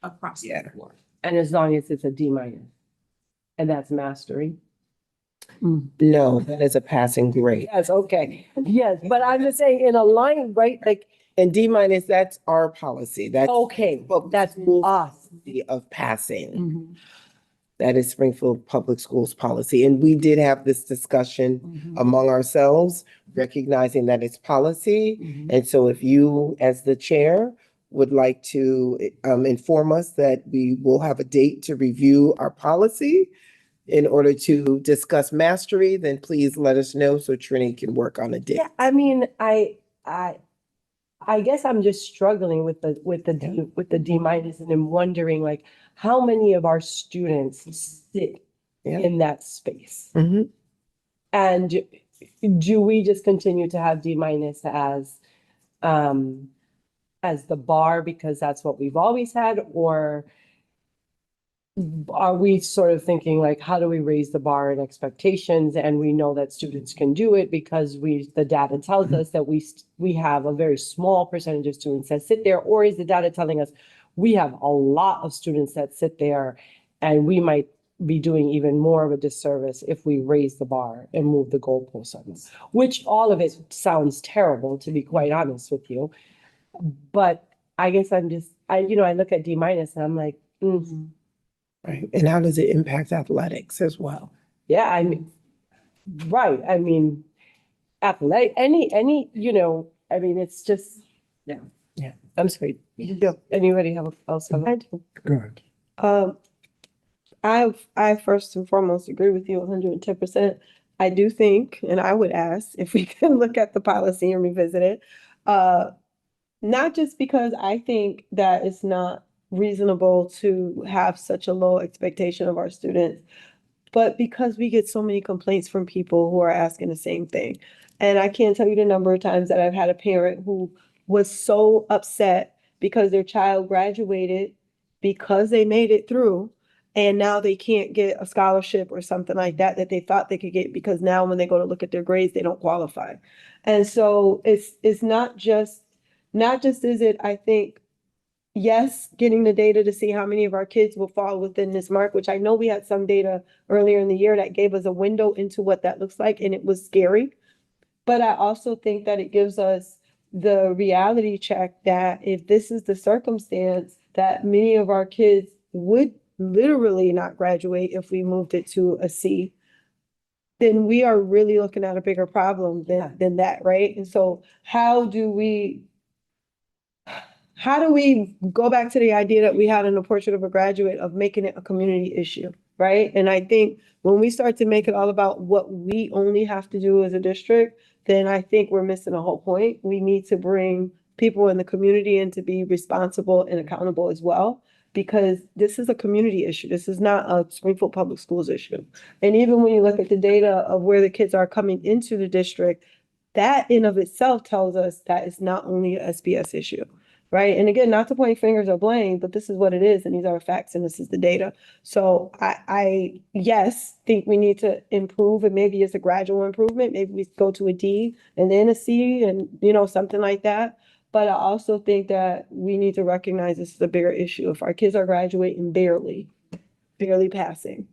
across the Yeah. board. And as long as it's a D minus. And that's mastery. No, that is a passing grade. Yes, okay. Yes, but I'm just saying in a line, right? Like, And D minus, that's our policy. That's okay, Public that's schools us. policy of passing. Mhm, That is Springfield Public Schools policy. And we did have this discussion mhm, among ourselves, recognizing that it's policy. mhm. And so if you, as the chair, would like to inform us that we will have a date to review our policy in order to discuss mastery, then please let us know so Trini can work on a date. Yeah, I mean, I guess I'm just struggling with the D minus, and I'm wondering like how many of our students sit Yeah. in that space? Mhm. And do we just continue to have D minus as the bar because that's what we've always had, or are we sort of thinking like, how do we raise the bar and expectations? And we know that students can do it because the data tells us that we have a very small percentage of students that sit there, or is the data telling us we have a lot of students that sit there and we might be doing even more of a disservice if we raise the bar and move the goalposts on this, which all of it sounds terrible, to be quite honest with you. But I guess I look at D minus and I'm like, Right. And how does it impact athletics as well? yeah, I mean, right. I mean, athletic, I mean, it's just, yeah. Yeah. I'm sorry. Anybody else have? Good. I first and foremost agree with you 110%. I do think, and I would ask if we can look at the policy and revisit it. Not just because I think that it's not reasonable to have such a low expectation of our students, but because we get so many complaints from people who are asking the same thing. And I can't tell you the number of times that I've had a parent who was so upset because their child graduated because they made it through, and now they can't get a scholarship or something like that they thought they could get, because now when they go to look at their grades, they don't qualify. And so it's not just is it, I think, yes, getting the data to see how many of our kids will fall within this mark, which I know we had some data earlier in the year that gave us a window into what that looks like, and it was scary. But I also think that it gives us the reality check that if this is the circumstance, that many of our kids would literally not graduate if we moved it to a C, then we are really looking at a bigger problem than that, right? And so how do we go back to the idea that we had in the portrait of a graduate of making it a community issue? right? And I think when we start to make it all about what we only have to do as a district, then I think we're missing the whole point. We need to bring people in the community in to be responsible and accountable as well, because this is a community issue. This is not a Springfield Public Schools issue. And even when you look at the data of where the kids are coming into the district, that in of itself tells us that it's not only a SBS issue, right? And again, not to point fingers or blame, but this is what it is, and these are facts, and this is the data. So I yes, think we need to improve, and maybe it's a gradual improvement. Maybe we go to a D and then a C, and something like that. But I also think that we need to recognize this is a bigger issue. If our kids are graduating barely passing,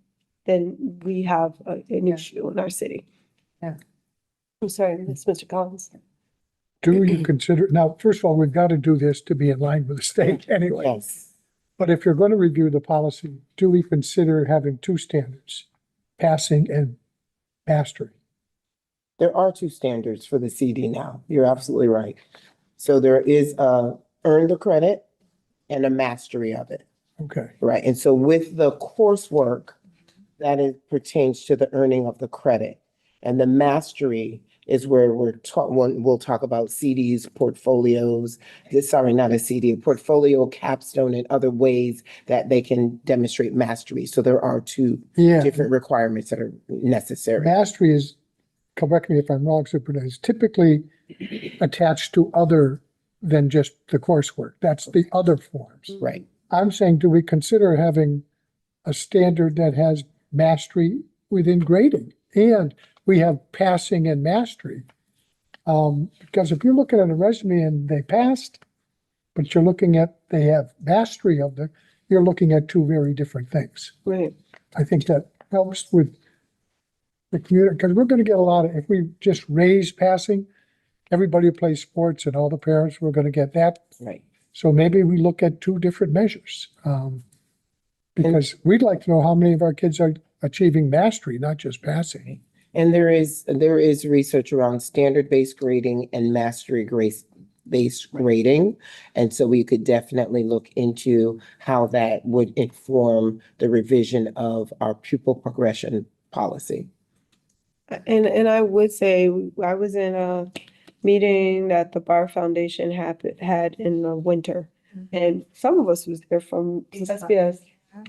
then we have an issue in our city. Yeah. I'm sorry, that's Mr. Collins. Do you consider, now, first of all, we've got to do this to be in line with the state anyway. Yes. But if you're going to review the policy, do we consider having two standards, passing and mastery? There are two standards for the CD now. You're absolutely right. So there is earn the credit and a mastery of it. Okay. Right. And so with the coursework, that pertains to the earning of the credit. And the mastery is where we'll talk about CDs, portfolios, not a CD, a portfolio, capstone, and other ways that they can demonstrate mastery. So there are two different requirements that are necessary. Mastery is, correct me if I'm wrong, Superintendent, is typically attached to other than just the coursework. That's the other forms. Right. I'm saying, do we consider having a standard that has mastery within grading? And we have passing and mastery. Because if you're looking at a resume and they passed, but you're looking at, they have mastery of you're looking at two very different things. Right. I think that helps with the community, because we're going to get a lot of, if we just raise passing, everybody who plays sports and all the parents, we're going to get that. Right. So maybe we look at two different measures. Because we'd like to know how many of our kids are achieving mastery, not just passing. And there is research around standard-based grading and mastery-based grading. And so we could definitely look into how that would inform the revision of our pupil progression policy. And I would say, I was in a meeting that the Bar Foundation had in the winter. And some of us was there from SBS.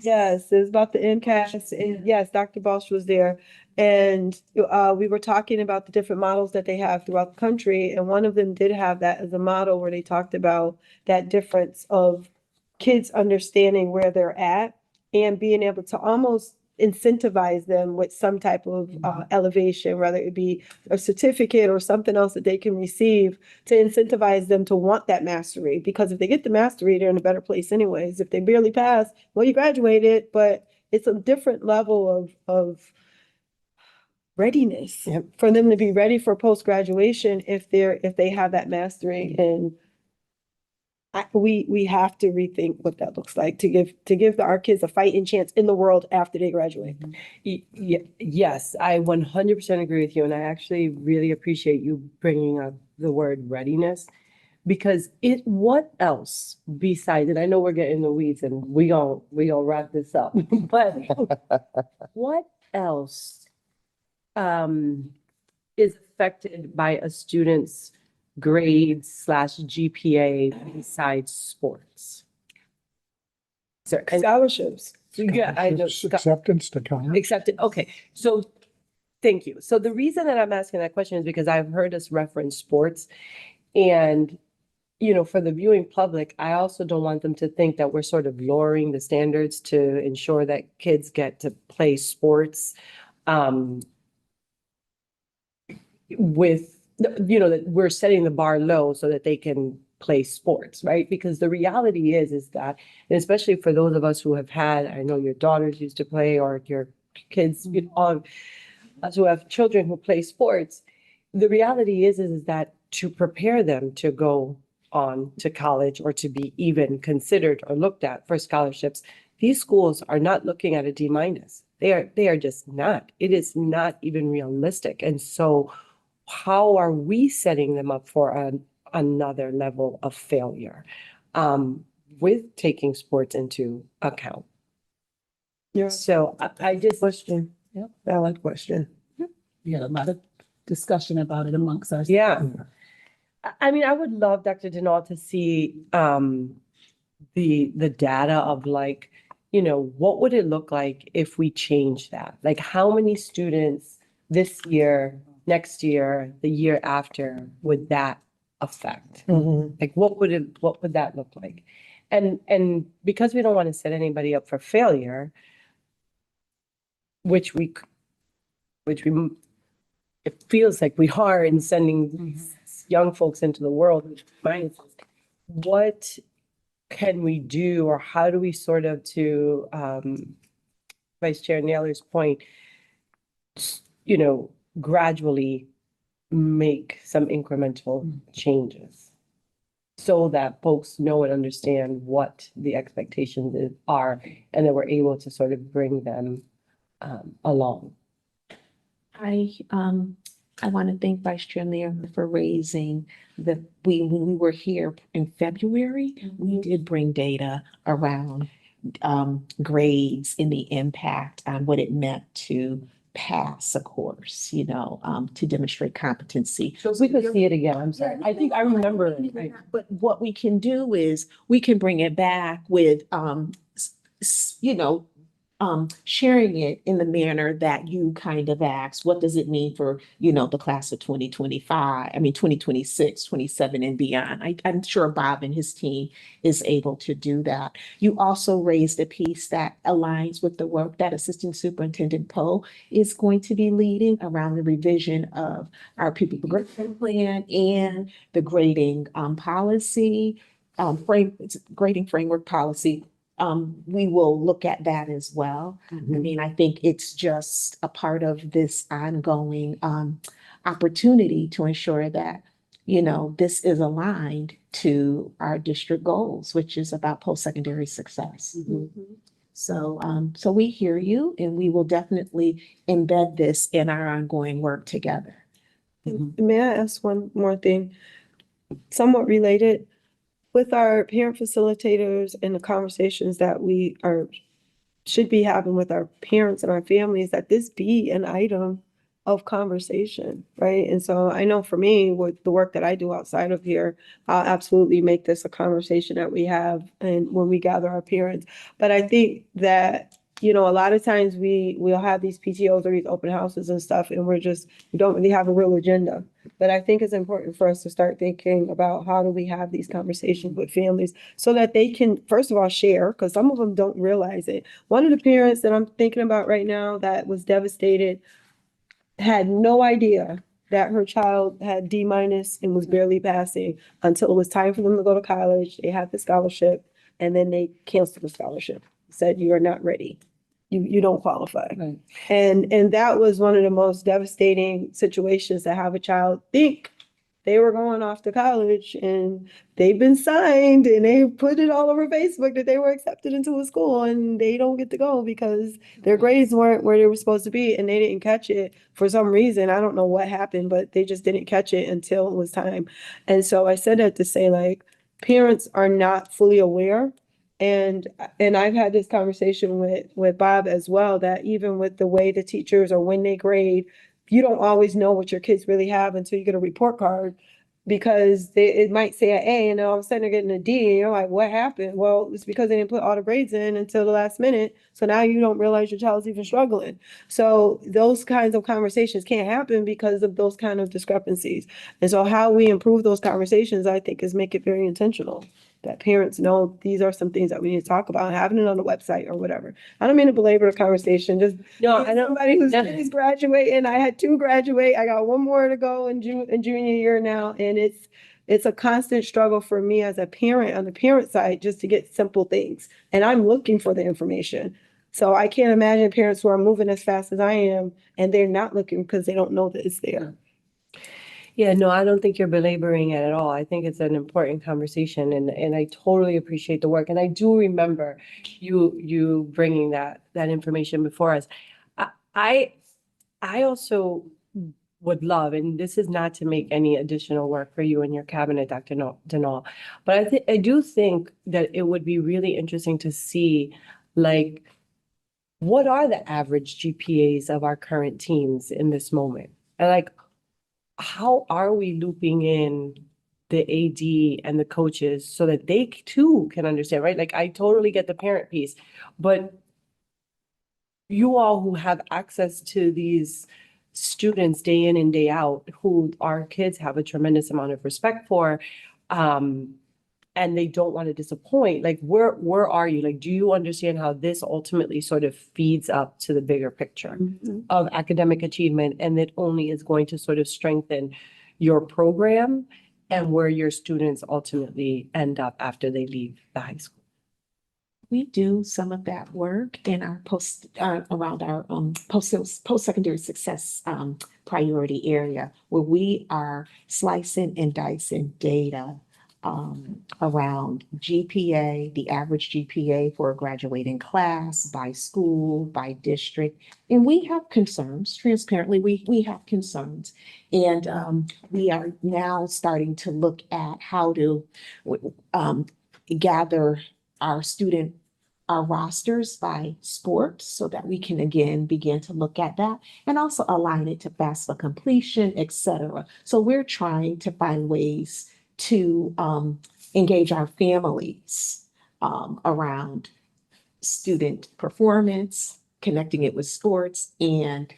Yes, it was about the MCAS, and yes, Dr. Balch was there. And we were talking about the different models that they have throughout the country, and one of them did have that as a model where they talked about that difference of kids understanding where they're at and being able to almost incentivize them with some type of elevation, whether it be a certificate or something else that they can receive to incentivize them to want that mastery. Because if they get the mastery, they're in a better place anyways. If they barely pass, well, you graduated, but it's a different level of readiness for them to be ready for post-graduation if they have that mastery. And we have to rethink what that looks like to give our kids a fighting chance in the world after they graduate. Yes, I 100% agree with you. And I actually really appreciate you bringing up the word readiness, because what else besides, and I know we're getting in the weeds and we gonna wrap this up, but what else is affected by a student's grades / GPA besides sports? Scholarships. Yeah, I know. Acceptance to college. Accepted. Okay, so thank you. So the reason that I'm asking that question is because I've heard us reference sports, and for the viewing public, I also don't want them to think that we're sort of lowering the standards to ensure that kids get to play sports with that we're setting the bar low so that they can play sports, right? Because the reality is that, and especially for those of us who have had, I know your daughters used to play, or your kids, all of us who have children who play sports, the reality is that to prepare them to go on to college or to be even considered or looked at for scholarships, these schools are not looking at a D-. They are just not. It is not even realistic. And so how are we setting them up for another level of failure with taking sports into account? Yeah. So I just, Question. Yep. Valid question. We had a lot of discussion about it amongst us. yeah. I mean, I would love, Dr. Denal, to see the data of like, what would it look like if we change that? Like how many students this year, next year, the year after would that affect? Like what would that look like? And because we don't want to set anybody up for failure, which we it feels like we are in sending these young folks into the world with finances. What can we do, or how do we sort of, to Vice Chair Naylor's point, gradually make some incremental changes so that folks know and understand what the expectations are, and that we're able to sort of bring them along. I want to thank Vice Chair Lear for raising when we were here in February, we did bring data around grades and the impact on what it meant to pass a course, to demonstrate competency. So if we could see it again, I'm sorry. I think I remember it. But what we can do is we can bring it back with, sharing it in the manner that you kind of asked. What does it mean for, the class of 2026, 27 and beyond? I'm sure Bob and his team is able to do that. You also raised a piece that aligns with the work that Assistant Superintendent Poe is going to be leading around the revision of our pupil progression plan and the grading policy, grading framework policy. We will look at that as well. I mean, I think it's just a part of this ongoing opportunity to ensure that, this is aligned to our district goals, which is about post-secondary success. So we hear you, and we will definitely embed this in our ongoing work together. May I ask one more thing? Somewhat related. With our parent facilitators and the conversations that we should be having with our parents and our families, that this be an item of conversation, right? And so I know for me, with the work that I do outside of here, I'll absolutely make this a conversation that we have and when we gather our parents. But I think that, a lot of times we'll have these PTOs or these open houses and stuff, and we don't really have a real agenda. But I think it's important for us to start thinking about how do we have these conversations with families so that they can, first of all, share, because some of them don't realize it. One of the parents that I'm thinking about right now that was devastated had no idea that her child had D- and was barely passing until it was time for them to go to college. They had the scholarship, and then they canceled the scholarship, said, "You are not ready. You don't qualify." Right. And that was one of the most devastating situations, to have a child think they were going off to college and they've been signed and they put it all over Facebook that they were accepted into a school, and they don't get to go because their grades weren't where they were supposed to be, and they didn't catch it for some reason. I don't know what happened, but they just didn't catch it until it was time. And so I said that to say, like, parents are not fully aware. And I've had this conversation with Bob as well, that even with the way the teachers, or when they grade, you don't always know what your kids really have until you get a report card, because it might say an A and then all of a sudden they're getting a D, and you're like, what happened? Well, it's because they didn't put all the grades in until the last minute. So now you don't realize your child's even struggling. So those kinds of conversations can't happen because of those kind of discrepancies. And so how we improve those conversations, I think, is make it very intentional, that parents know these are some things that we need to talk about, having it on the website or whatever. I don't mean to belabor the conversation, just No, I know. somebody who's kids graduating. I had 2 graduate. I got 1 more to go in junior year now. And it's a constant struggle for me as a parent on the parent side, just to get simple things. And I'm looking for the information. So I can't imagine parents who are moving as fast as I am and they're not looking because they don't know that it's there. Yeah, no, I don't think you're belaboring it at all. I think it's an important conversation, and I totally appreciate the work. And I do remember you bringing that information before us. I also would love, and this is not to make any additional work for you and your cabinet, Dr. Denal, but I do think that it would be really interesting to see, like, what are the average GPAs of our current teams in this moment? And like, how are we looping in the AD and the coaches so that they too can understand, right? Like, I totally get the parent piece, but you all who have access to these students day in and day out, who our kids have a tremendous amount of respect for, and they don't want to disappoint, like, where are you? Like, do you understand how this ultimately sort of feeds up to the bigger picture of academic achievement, and that only is going to sort of strengthen your program and where your students ultimately end up after they leave the high school? We do some of that work in our around our post-secondary success priority area, where we are slicing and dicing data around GPA, the average GPA for a graduating class, by school, by district. And we have concerns, transparently, we have concerns. And we are now starting to look at how to gather our rosters by sport so that we can again begin to look at that and also align it to FAFSA completion, et cetera. So we're trying to find ways to engage our families around student performance, connecting it with sports, and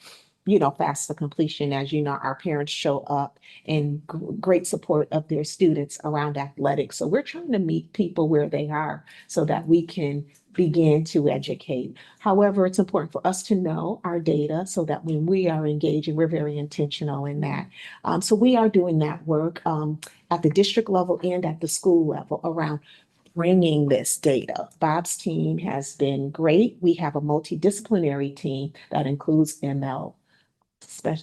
FAFSA completion. As you know, our parents show up in great support of their students around athletics. So we're trying to meet people where they are so that we can begin to educate. However, it's important for us to know our data so that when we are engaging, we're very intentional in that. So we are doing that work at the district level and at the school level around bringing this data. Bob's team has been great. We have a multidisciplinary team that includes ML,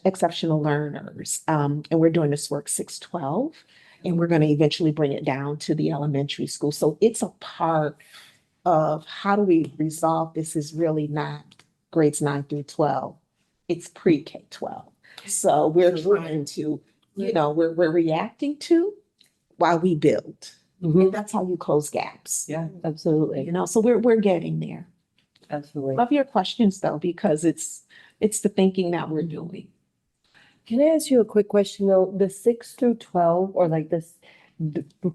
exceptional learners, and we're doing this work 612, and we're going to eventually bring it down to the elementary school. So it's a part of how do we resolve this is really not grades 9 through 12. It's pre-K-12. So we're trying to, we're reacting to while we build. And that's how you close gaps. Yeah, absolutely. So we're getting there. Absolutely. Love your questions though, because it's the thinking that we're doing. Can I ask you a quick question though? The 6 through 12, or like this,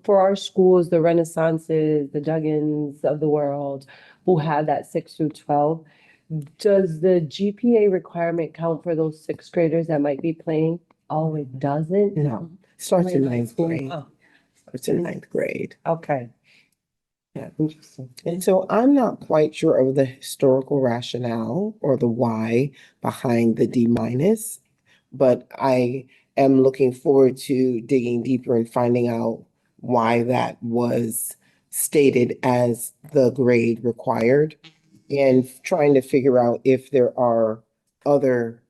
for our schools, the Renaissances, the Duggins of the world, who have that 6 through 12, does the GPA requirement count for those sixth graders that might be playing? Oh, it doesn't? No, starts in ninth grade. Oh, Starts in ninth grade. okay. Yeah, interesting. And so I'm not quite sure of the historical rationale or the why behind the D minus, but I am looking forward to digging deeper and finding out why that was stated as the grade required and trying to figure out if there are other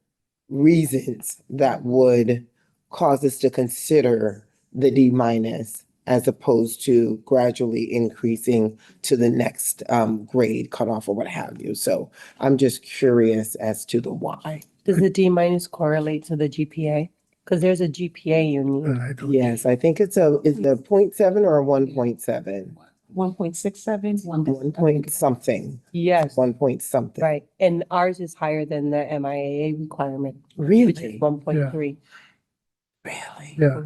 reasons that would cause us to consider the D minus as opposed to gradually increasing to the next grade cutoff or what have you. So I'm just curious as to the why. Does the D minus correlate to the GPA? Because there's a GPA you need. Yes, I think it's a 0.7 or a 1.7. 1.67. 1 point something, Yes, 1 point something. right. And ours is higher than the MIAA requirement, which Really? is 1.3. Really? Yeah,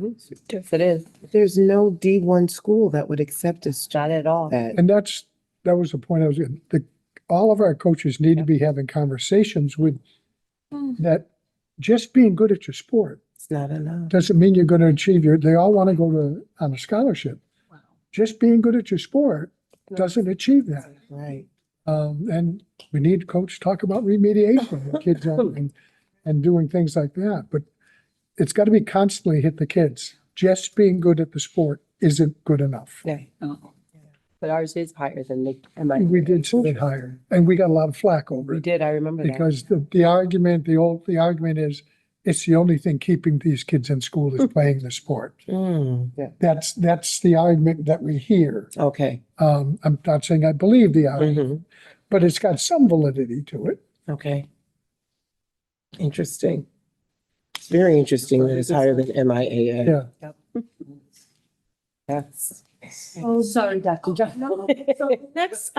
Yes, it is. There's no D1 school that would accept us Not at all. that. and that was the point I was in. All of our coaches need to be having conversations with that just being good at your sport It's not enough. doesn't mean you're going to achieve they all want to go on a scholarship. Just being good at your sport doesn't achieve that. Right. And we need coach talk about remediation with kids and doing things like that. But it's got to be constantly hit the kids. Just being good at the sport isn't good enough. Yeah. But ours is higher than the MIAA. We did set it higher, and we got a lot of flack over We it did, I remember that. because the argument is it's the only thing keeping these kids in school is playing the sport. That's the argument that we hear. Okay. I'm not saying I believe the argument, but it's got some validity to it. Okay. Interesting. It's very interesting that it's higher than MIAA. Yeah. Yes. Oh, sorry, Dr. John. So next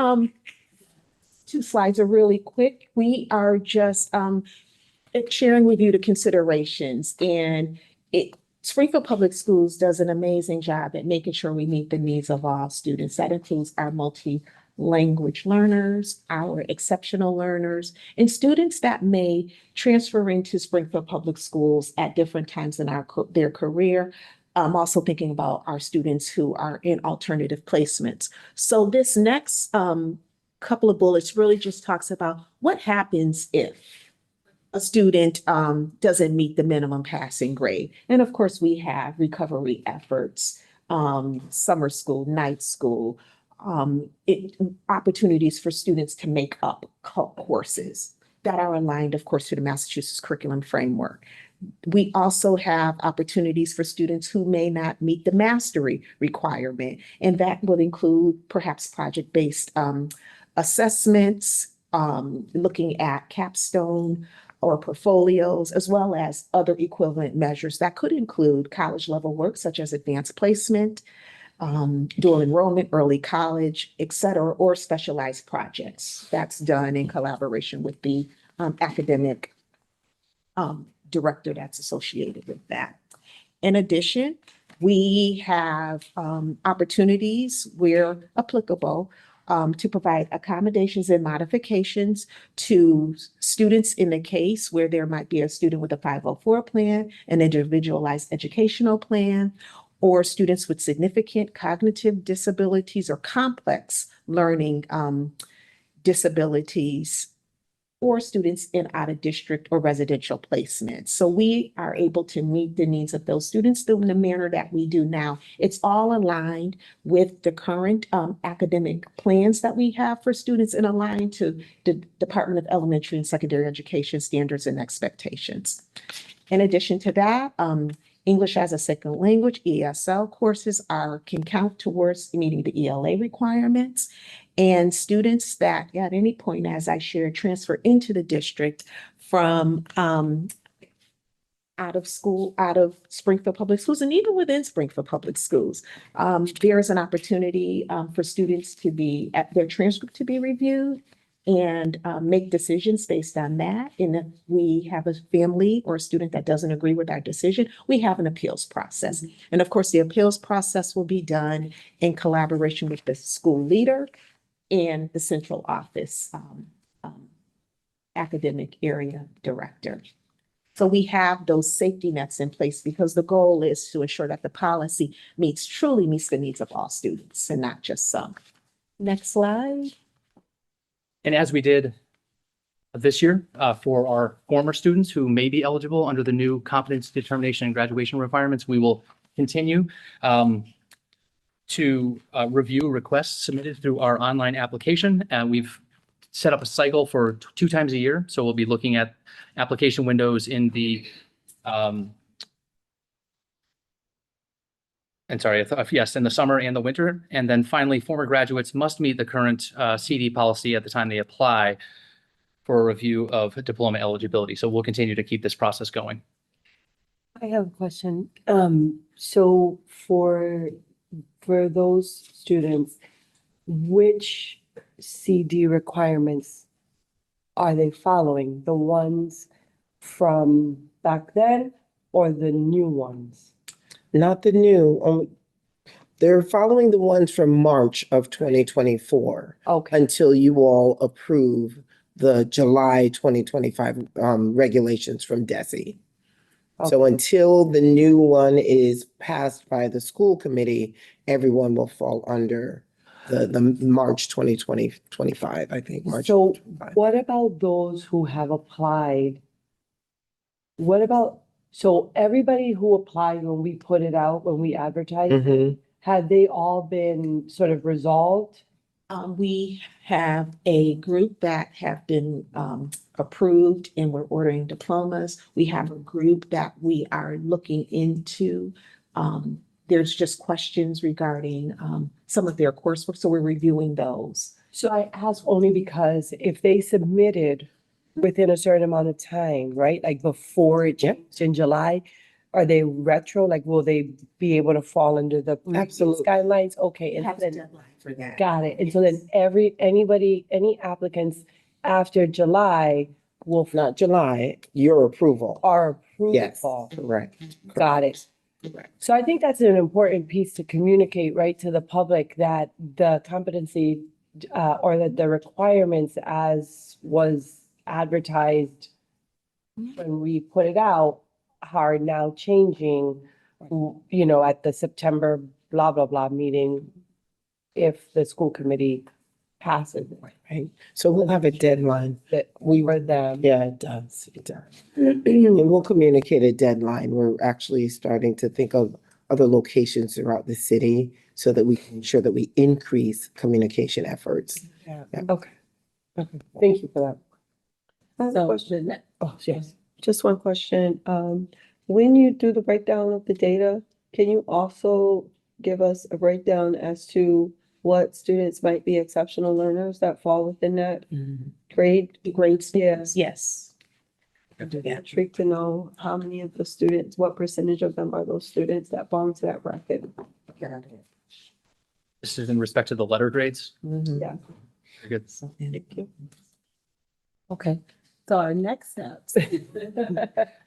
two slides are really quick. We are just sharing with you the considerations, and Springfield Public Schools does an amazing job at making sure we meet the needs of all students. That includes our multi-language learners, our exceptional learners, and students that may transfer into Springfield Public Schools at different times in their career. I'm also thinking about our students who are in alternative placements. So this next couple of bullets really just talks about what happens if a student doesn't meet the minimum passing grade. And of course, we have recovery efforts, summer school, night school, opportunities for students to make up courses that are aligned, of course, to the Massachusetts curriculum framework. We also have opportunities for students who may not meet the mastery requirement, and that will include perhaps project-based assessments, looking at capstone or portfolios, as well as other equivalent measures that could include college level work such as advanced placement, dual enrollment, early college, et cetera, or specialized projects. That's done in collaboration with the academic director that's associated with that. In addition, we have opportunities where applicable to provide accommodations and modifications to students in the case where there might be a student with a 504 plan, an individualized educational plan, or students with significant cognitive disabilities or complex learning disabilities, or students in out-of-district or residential placements. So we are able to meet the needs of those students in the manner that we do now. It's all aligned with the current academic plans that we have for students and aligned to the Department of Elementary and Secondary Education standards and expectations. In addition to that, English as a second language, ESL courses can count towards meeting the ELA requirements. And students that at any point, as I shared, transfer into the district from out of Springfield Public Schools, and even within Springfield Public Schools, there is an opportunity for students to at their transcript to be reviewed and make decisions based on that. And if we have a family or a student that doesn't agree with our decision, we have an appeals process. And of course, the appeals process will be done in collaboration with the school leader and the central office academic area director. So we have those safety nets in place because the goal is to ensure that the policy truly meets the needs of all students and not just some. Next slide. And as we did this year for our former students who may be eligible under the new competence determination and graduation requirements, we will continue to review requests submitted through our online application. And we've set up a cycle for 2 times a year. So we'll be looking at application windows in the, in the summer and the winter. And then finally, former graduates must meet the current CD policy at the time they apply for a review of diploma eligibility. So we'll continue to keep this process going. I have a question. So for those students, which CD requirements are they following? The ones from back then or the new ones? Not the new, they're following the ones from March of 2024 Okay, until you all approve the July 2025 regulations from DESE. So until the new one is passed by the school committee, everyone will fall under the March 2025, I think. March. so 25. what about those who have applied? So everybody who applied when we put it out, when we advertised, Mhm. had they all been sort of resolved? We have a group that have been approved and we're ordering diplomas. We have a group that we are looking into. There's just questions regarding some of their coursework, so we're reviewing those. So I ask only because if they submitted within a certain amount of time, right, like before it changed in July, are they retro? Like, will they be able to fall under the previous Absolutely. guidelines? Okay, and Have a then, deadline for that. got it. And so then any applicants after July will Not July, your approval. are Yes, approval. correct. Got it. Correct. So I think that's an important piece to communicate, right, to the public that the competency or that the requirements as was advertised when we put it out are now changing, you know, at the September blah, blah, blah meeting if the school committee passes it. Right. So we'll have a deadline. That for them. Yeah, it does. It does. And we'll communicate a deadline. We're actually starting to think of other locations throughout the city so that we can ensure that we increase communication efforts. Yeah, Yeah. okay. Okay, thank you for that. I have a So- question. Oh, yes. Just one question. When you do the breakdown of the data, can you also give us a breakdown as to what students might be exceptional learners that fall within that grade? Grades, Yes. yes. Intrigue to know how many of the students, what percentage of them are those students that fall into that bracket? This is in respect to the letter grades. Yeah. Very good. Thank you. Okay, so our next steps.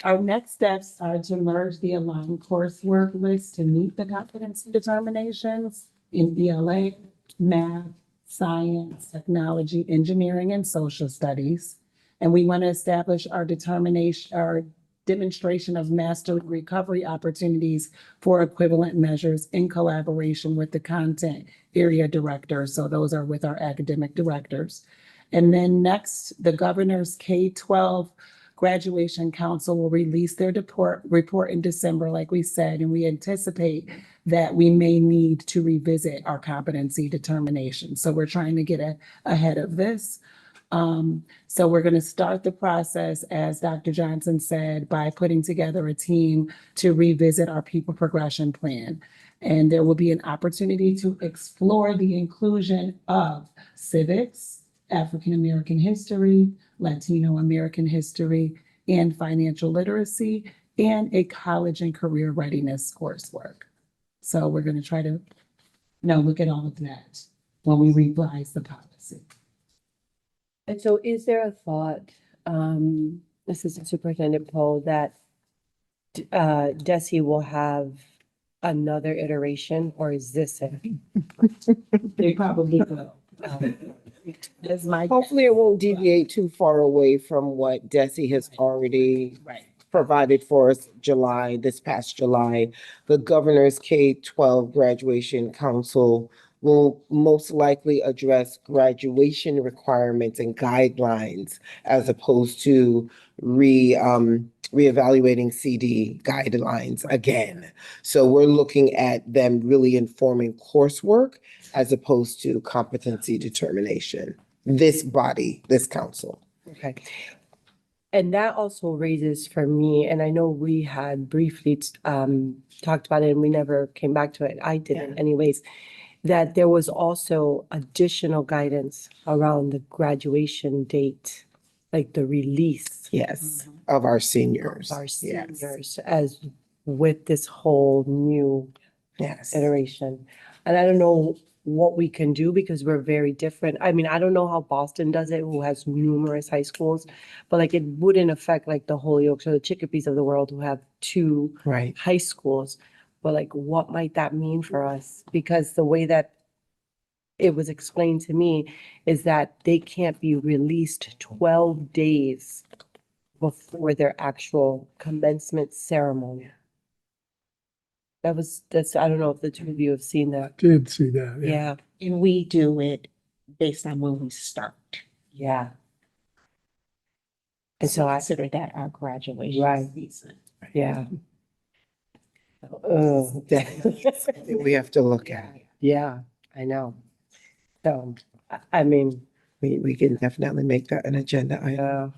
Our next steps are to merge the aligned coursework list to meet the competency determinations in ELA, math, science, technology, engineering, and social studies. And we want to establish our demonstration of mastery recovery opportunities for equivalent measures in collaboration with the content area directors. So those are with our academic directors. And then next, the governor's K-12 graduation council will release their report in December, like we said, and we anticipate that we may need to revisit our competency determination. So we're trying to get ahead of this. So we're going to start the process, as Dr. Johnson said, by putting together a team to revisit our people progression plan. And there will be an opportunity to explore the inclusion of civics, African American history, Latino American history, and financial literacy, and a college and career readiness coursework. So we're going to try to look at all of that when we revise the policy. And so is there a thought, Assistant Superintendent Poe, that DESI will have another iteration, or is this it? They probably will. That's my. Hopefully it won't deviate too far away from what DESI has already Right. provided for us this past July. The Governor's K-12 Graduation Council will most likely address graduation requirements and guidelines as opposed to reevaluating CD guidelines again. So we're looking at them really informing coursework as opposed to competency determination. This body, this council. Okay. And that also raises for me, and I know we had briefly talked about it and we never came back to it. I didn't anyways, that there was also additional guidance around the graduation date, like the release Yes, of our seniors. of our Yes. seniors as with this whole new Yes. iteration. And I don't know what we can do because we're very different. I mean, I don't know how Boston does it, who has numerous high schools, but like it wouldn't affect like the Hollyoaks or the Chickapees of the world who have two Right. high schools. But like, what might that mean for us? Because the way that it was explained to me is that they can't be released 12 days before their actual commencement ceremony. That's, I don't know if the two of you have seen that. Did see that, yeah. Yeah, And we do it based on when we start. yeah. And so I, Consider that our graduation Right. season. yeah. Definitely something we have to look at. Yeah, I know. So, I mean, We can definitely make that an agenda item.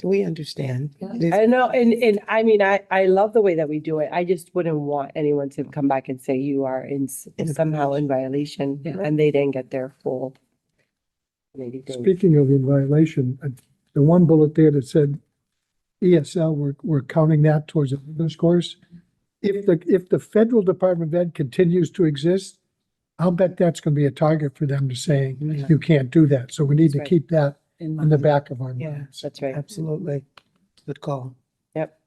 We understand. It is- I know, and I mean, I love the way that we do it. I just wouldn't want anyone to come back and say you are somehow in violation and they didn't get their full. 80 days. Speaking of in violation, the one bullet there that said ESL, we're counting that towards the English course. If the federal Department of Ed continues to exist, I'll bet that's gonna be a target for them to say, you can't do that. So we need to That's right. keep that In in the mind. back of our Yeah, minds. that's right. Absolutely. Good call. Yep.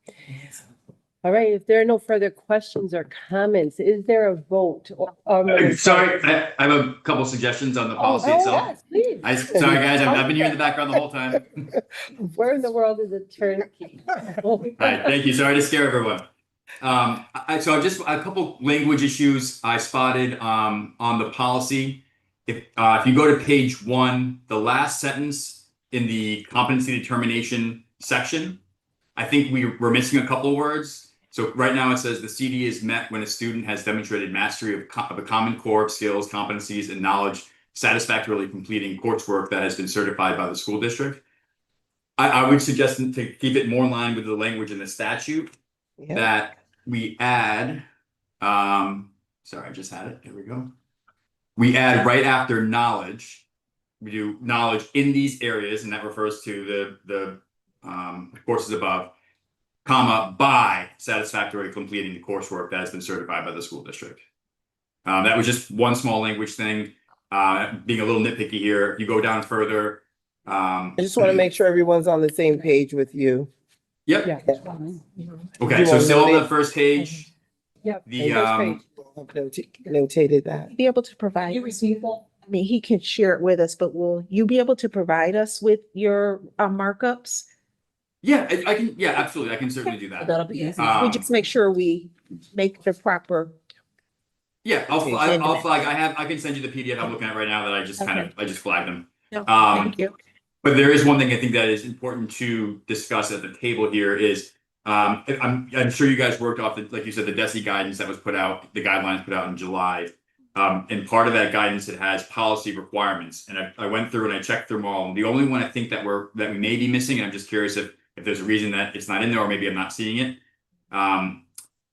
All right, if there are no further questions or comments, is there a vote? Sorry, I have a couple suggestions on the policy itself. Yes, please. Sorry, guys, I've been here in the background the whole time. Where in the world is a turnkey? All right, thank you. Sorry to scare everyone. So just a couple language issues I spotted on the policy. If you go to page 1, the last sentence in the competency determination section, I think we're missing a couple words. So right now it says the CD is met when a student has demonstrated mastery of a common core of skills, competencies, and knowledge satisfactorily completing coursework that has been certified by the school district. I would suggest to keep it more in line with the language in the statute that we add, sorry, I just had it. Here we go. We add right after knowledge, we do knowledge in these areas, and that refers to the courses above, comma, by satisfactorily completing the coursework that has been certified by the school district. That was just one small language thing. Being a little nitpicky here, if you go down further. I just want to make sure everyone's on the same page with you. Yep. Yeah. Okay, so still on the first page. Yep. The Notated that. Be able to provide. You received that? I mean, he can share it with us, but will you be able to provide us with your markups? yeah, I can. Yeah, absolutely. I can certainly do that. That'll be easy. We just make sure we make the proper. Yeah, I'll Okay, flag. I can send you the PDF I'm looking at right now that I just I just flagged them. No, thank you. But there is one thing I think that is important to discuss at the table here is I'm sure you guys worked off like you said, the DESE guidance that was put out, the guidelines put out in July. And part of that guidance, it has policy requirements. And I went through and I checked through them all. And the only one I think that we may be missing, and I'm just curious if there's a reason that it's not in there, or maybe I'm not seeing it.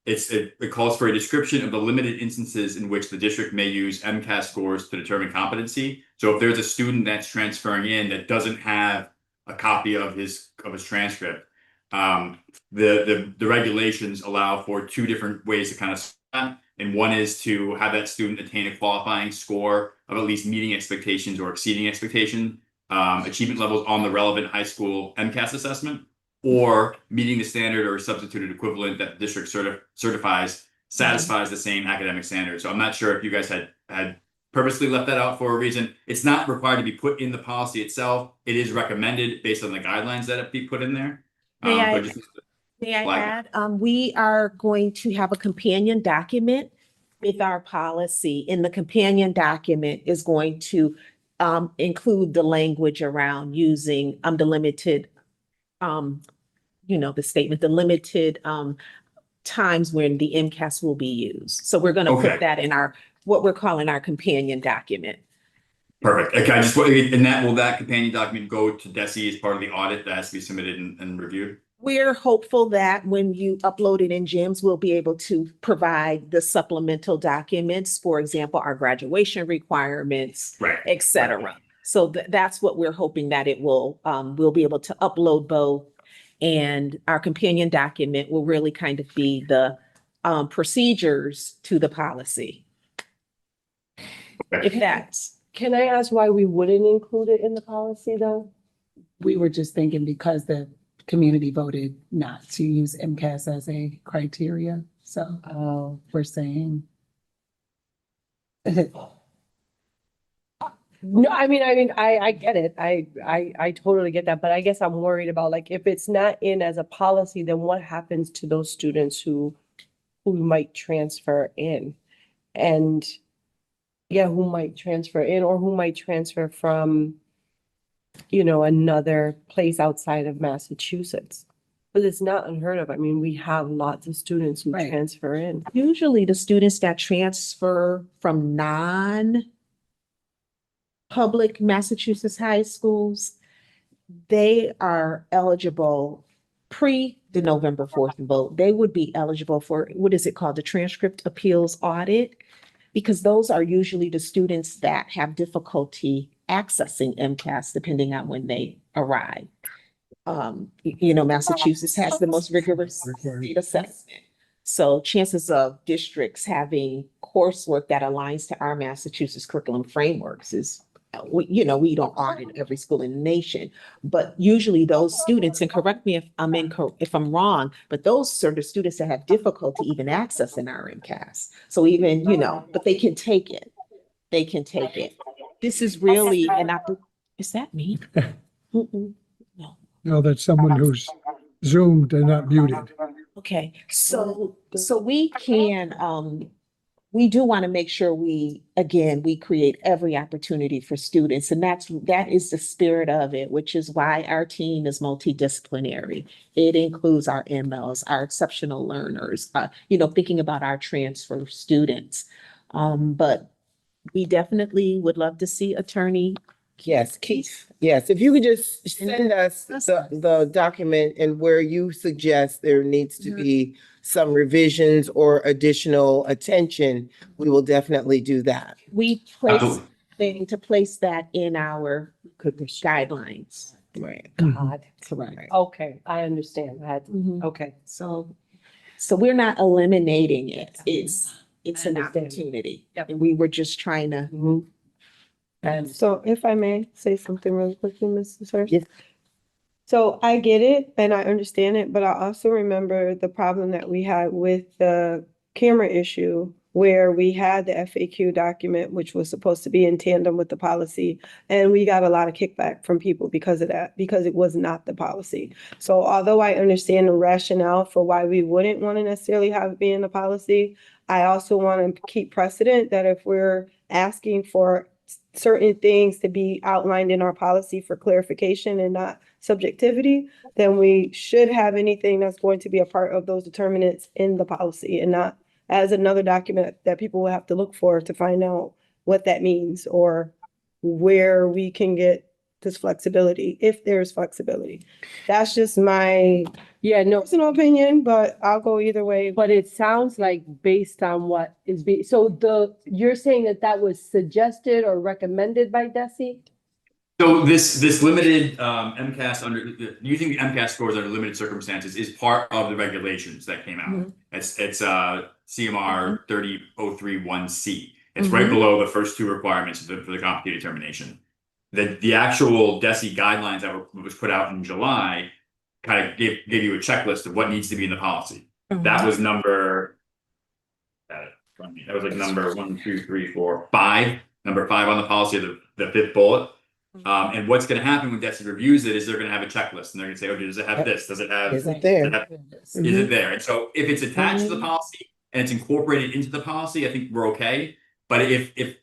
It calls for a description of the limited instances in which the district may use MCAS scores to determine competency. So if there's a student that's transferring in that doesn't have a copy of his transcript, the regulations allow for 2 different ways to kind of start that. And one is to have that student attain a qualifying score of at least meeting expectations or exceeding expectation achievement levels on the relevant high school MCAS assessment, or meeting the standard or substituted equivalent that the district certifies satisfies the same academic standard. So I'm not sure if you guys had purposely left that out for a reason. It's not required to be put in the policy itself. It is recommended based on the guidelines that it be put in there. May I add, we are going to have a companion document with our policy, and the companion document is going to include the language around using the limited the statement, the limited times when the MCAS will be used. So we're going to put that in what we're calling our companion document. Perfect. Okay, I just will that companion document go to DESE as part of the audit that has to be submitted and reviewed? We're hopeful that when you upload it in GEMS, we'll be able to provide the supplemental documents, for example, our graduation requirements, right, et cetera. Right. So that's what we're hoping, that it will, we'll be able to upload both. And our companion document will really kind of be the procedures to the policy. If that's. Can I ask why we wouldn't include it in the policy though? We were just thinking because the community voted not to use MCAS as a criteria. So we're saying. No, I mean, I get it. I totally get that, but I guess I'm worried about, like, if it's not in as a policy, then what happens to those students who might transfer in? And yeah, who might transfer in, or who might transfer from, another place outside of Massachusetts. But it's not unheard of. I mean, we have lots of students who transfer in. Usually the students that transfer from public Massachusetts high schools, they are eligible pre the November 4th vote. They would be eligible for, what is it called, the transcript appeals audit, because those are usually the students that have difficulty accessing MCAS depending on when they arrive. Massachusetts has the most rigorous state assessment. So chances of districts having coursework that aligns to our Massachusetts curriculum frameworks is, we don't audit every school in the nation, but usually those students, and correct me if I'm wrong, but those are the students that have difficulty even accessing our MCAS. So even, but they can take it. They can take it. This is really is that me? Mm-mm. No. No, that's someone who's zoomed and not muted. Okay, so we we do want to make sure we create every opportunity for students, and that is the spirit of it, which is why our team is multidisciplinary. It includes our MLs, our exceptional learners, thinking about our transfer students. But we definitely would love to see Attorney Yes, Keith. Yes, if you could just send us the document and where you suggest there needs to be some revisions or additional attention, we will definitely do that. we planning to place that in our guidelines. Right. God. Correct. Okay, I understand that. Mhm. Okay. So we're not eliminating it. It's an understand. opportunity. Yep. And we were just trying to. And So if I may say something really quickly, Mrs. Hurst? Yes. So I get it and I understand it, but I also remember the problem that we had with the camera issue where we had the FAQ document, which was supposed to be in tandem with the policy. And we got a lot of kickback from people because of that, because it was not the policy. So although I understand the rationale for why we wouldn't want to necessarily have it be in the policy, I also want to keep precedent that if we're asking for certain things to be outlined in our policy for clarification and not subjectivity, then we should have anything that's going to be a part of those determinants in the policy and not as another document that people will have to look for to find out what that means or where we can get this flexibility, if there's flexibility. That's just my personal opinion, but I'll go either way. but it sounds like based on what is you're saying that was suggested or recommended by DESI? So this limited MCAS using the MCAS scores under limited circumstances is part of the regulations that came out. It's CMR 30031C. It's right below the first two requirements for the complicated determination. The actual DESI guidelines that was put out in July kind of gave you a checklist of what needs to be in the policy. That was number number 1, 2, 3, 4, 5. Number 5 on the policy, the fifth bullet. And what's going to happen when DESI reviews it is they're going to have a checklist and they're going to say, oh, does it have this? Does it have? Is it there? Is it there? And so if it's attached to the policy and it's incorporated into the policy, I think we're okay. But if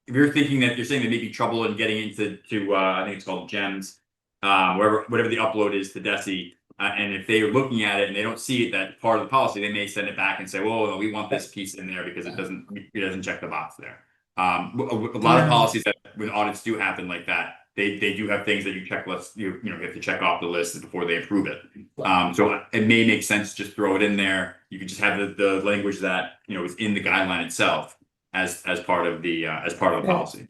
you're thinking that you're saying there may be trouble in getting into I think it's called GEMS, whatever the upload is to DESI, and if they're looking at it and they don't see it that part of the policy, they may send it back and say, well, no, we want this piece in there because it doesn't check the box there. A lot of policies that when audits do happen like that, they do have things that you have to check off the list before they approve it. So it may make sense to just throw it in there. You could just have the language that is in the guideline itself as part of the policy.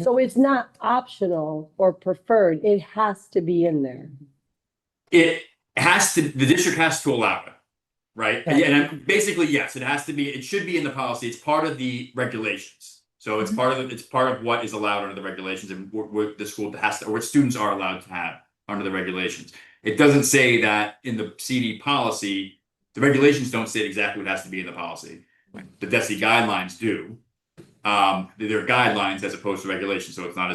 So it's not optional or preferred, it has to be in there. The district has to allow it, right? And basically, yes, it should be in the policy. It's part of the regulations. So it's part of what is allowed under the regulations and what the school has to, or what students are allowed to have under the regulations. It doesn't say that in the CD policy, the regulations don't say exactly what has to be in the policy. The DESI guidelines do. They're guidelines as opposed to regulations, so it's not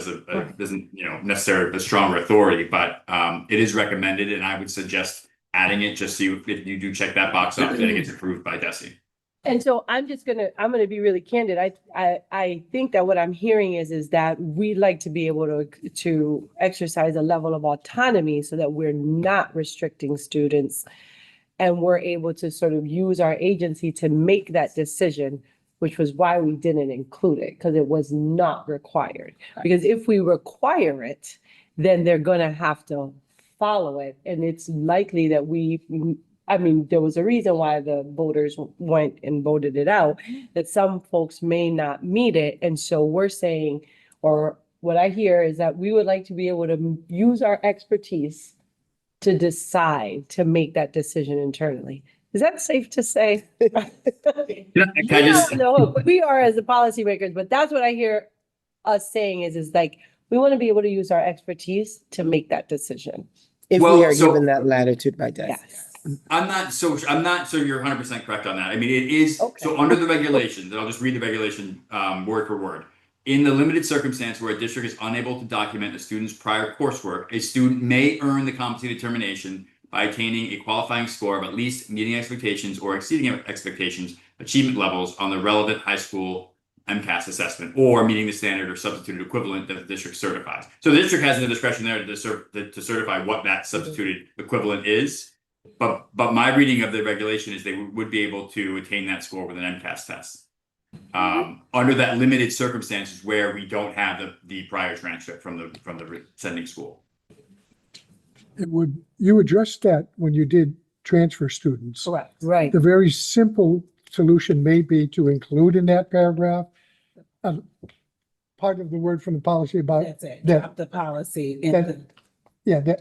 doesn't necessarily a stronger authority, but it is recommended, and I would suggest adding it just so if you do check that box off, then it gets approved by DESI. And so I'm gonna be really candid. I think that what I'm hearing is that we like to be able to exercise a level of autonomy so that we're not restricting students and we're able to sort of use our agency to make that decision, which was why we didn't include it, because it was not required. Because if we require it, then they're gonna have to follow it. And it's likely that there was a reason why the voters went and voted it out, that some folks may not meet it. And so we're saying, or what I hear is that we would like to be able to use our expertise to decide, to make that decision internally. Is that safe to say? Can I just, No, we are as the policymakers, but that's what I hear us saying is like, we want to be able to use our expertise to make that decision. If Well, we are so- given that latitude by DES. Yes. I'm not so you're 100% correct on that. I mean, it is, Okay. so under the regulations, and I'll just read the regulation word for word. In the limited circumstance where a district is unable to document a student's prior coursework, a student may earn the competency determination by attaining a qualifying score of at least meeting expectations or exceeding expectations achievement levels on the relevant high school MCAS assessment, or meeting the standard or substituted equivalent that the district certifies. So the district has the discretion there to certify what that substituted equivalent is. But my reading of the regulation is they would be able to attain that score with an MCAS test. Under that limited circumstances where we don't have the prior transcript from the sending school. You addressed that when you did transfer students. Correct. Right. The very simple solution may be to include in that paragraph part of the word from the policy about That's it, that, drop the policy. that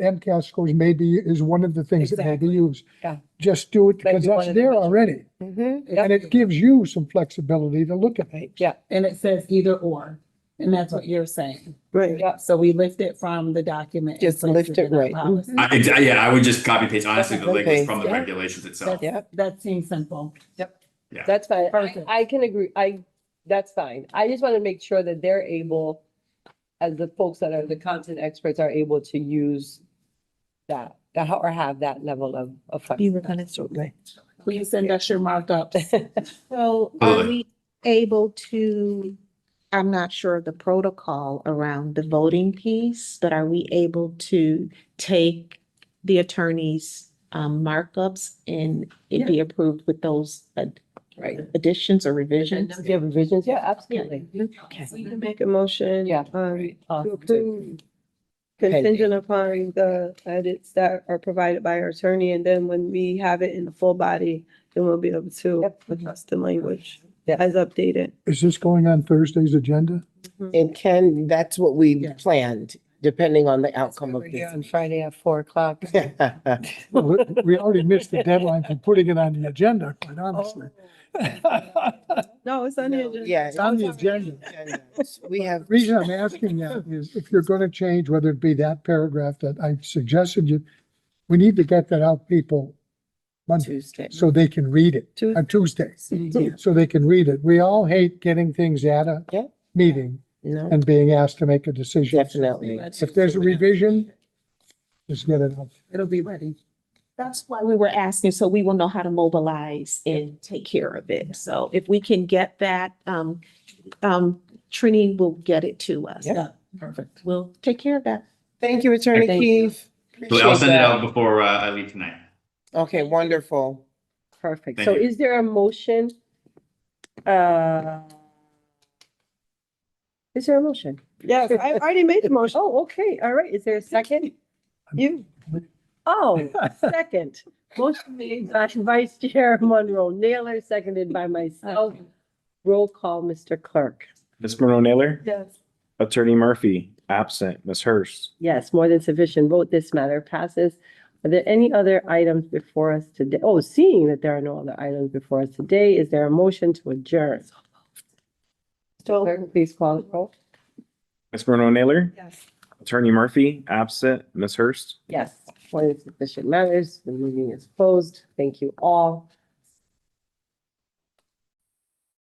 MCAS scores maybe is one of the things that may be Exactly. used. Yeah. Just do it Maybe because one that's of the there measures. already. And it gives you some flexibility to look at it. Yeah. And it says either or, and that's what you're saying. Right. Yeah. So we lift it from the document. and Just place lift it in our right. policy. I would just copy paste honestly the language Okay. from the Yeah. regulations itself. That seems simple. That's fine. Perfect. I can agree. That's fine. I just want to make sure that they're able, as the folks that are the content experts are able to use that, or have that level of flexibility. Please send us your markups. So are we able to, I'm not sure of the protocol around the voting piece, but are we able to take the attorney's markups and it be approved with those Right. additions or revisions? Do you have revisions? Yeah, absolutely. Okay. We can make a motion. Yeah. To Awesome. approve contingent upon the edits that are provided by our attorney, and then when we have it in the full body, then we'll be able to Yep. adjust the language Yeah. as updated. Is this going on Thursday's agenda? That's what we Yeah. planned, depending on the outcome of We're here this. on Friday at 4:00. Well, we already missed the deadline for putting it on the agenda, quite honestly. No, it's on the agenda. Yeah. It's on the agenda. We have. The reason I'm asking that is if you're going to change, whether it be that paragraph that I suggested you, we need to get that out people Monday Tuesday. so they can read it, on Tuesday, so they can read it. We all hate getting things at a Yeah. meeting No, and being asked to make a decision. definitely. If there's a revision, just get it out. It'll be ready. That's why we were asking, so we will know how to mobilize and take care of it. So if we can get that, Trini will get it to us. Yeah. Yeah, perfect. We'll take care of that. Thank you, Attorney Thank you. Keefe. So I'll Appreciate send it that. out before I leave tonight. Okay, wonderful. Perfect. Thank So you. is there a motion? Is there a motion? Yes, I already made the motion. Oh, okay. All right. Is there a second? You, Oh, second. Motion made by Vice Chair Monroe Naylor, seconded by myself. Roll call, Mr. Clerk. Ms. Monroe Naylor, yes. Attorney Murphy, absent. Ms. Hurst, Yes, more than sufficient vote. This matter passes. Are there any other items before us today? Oh, seeing that there are no other items before us today, is there a motion to adjourn? Clerk, please call the roll. Ms. Monroe Naylor, Yes. Attorney Murphy, absent. Ms. Hurst. Yes, more than sufficient matters. The meeting is closed. Thank you all.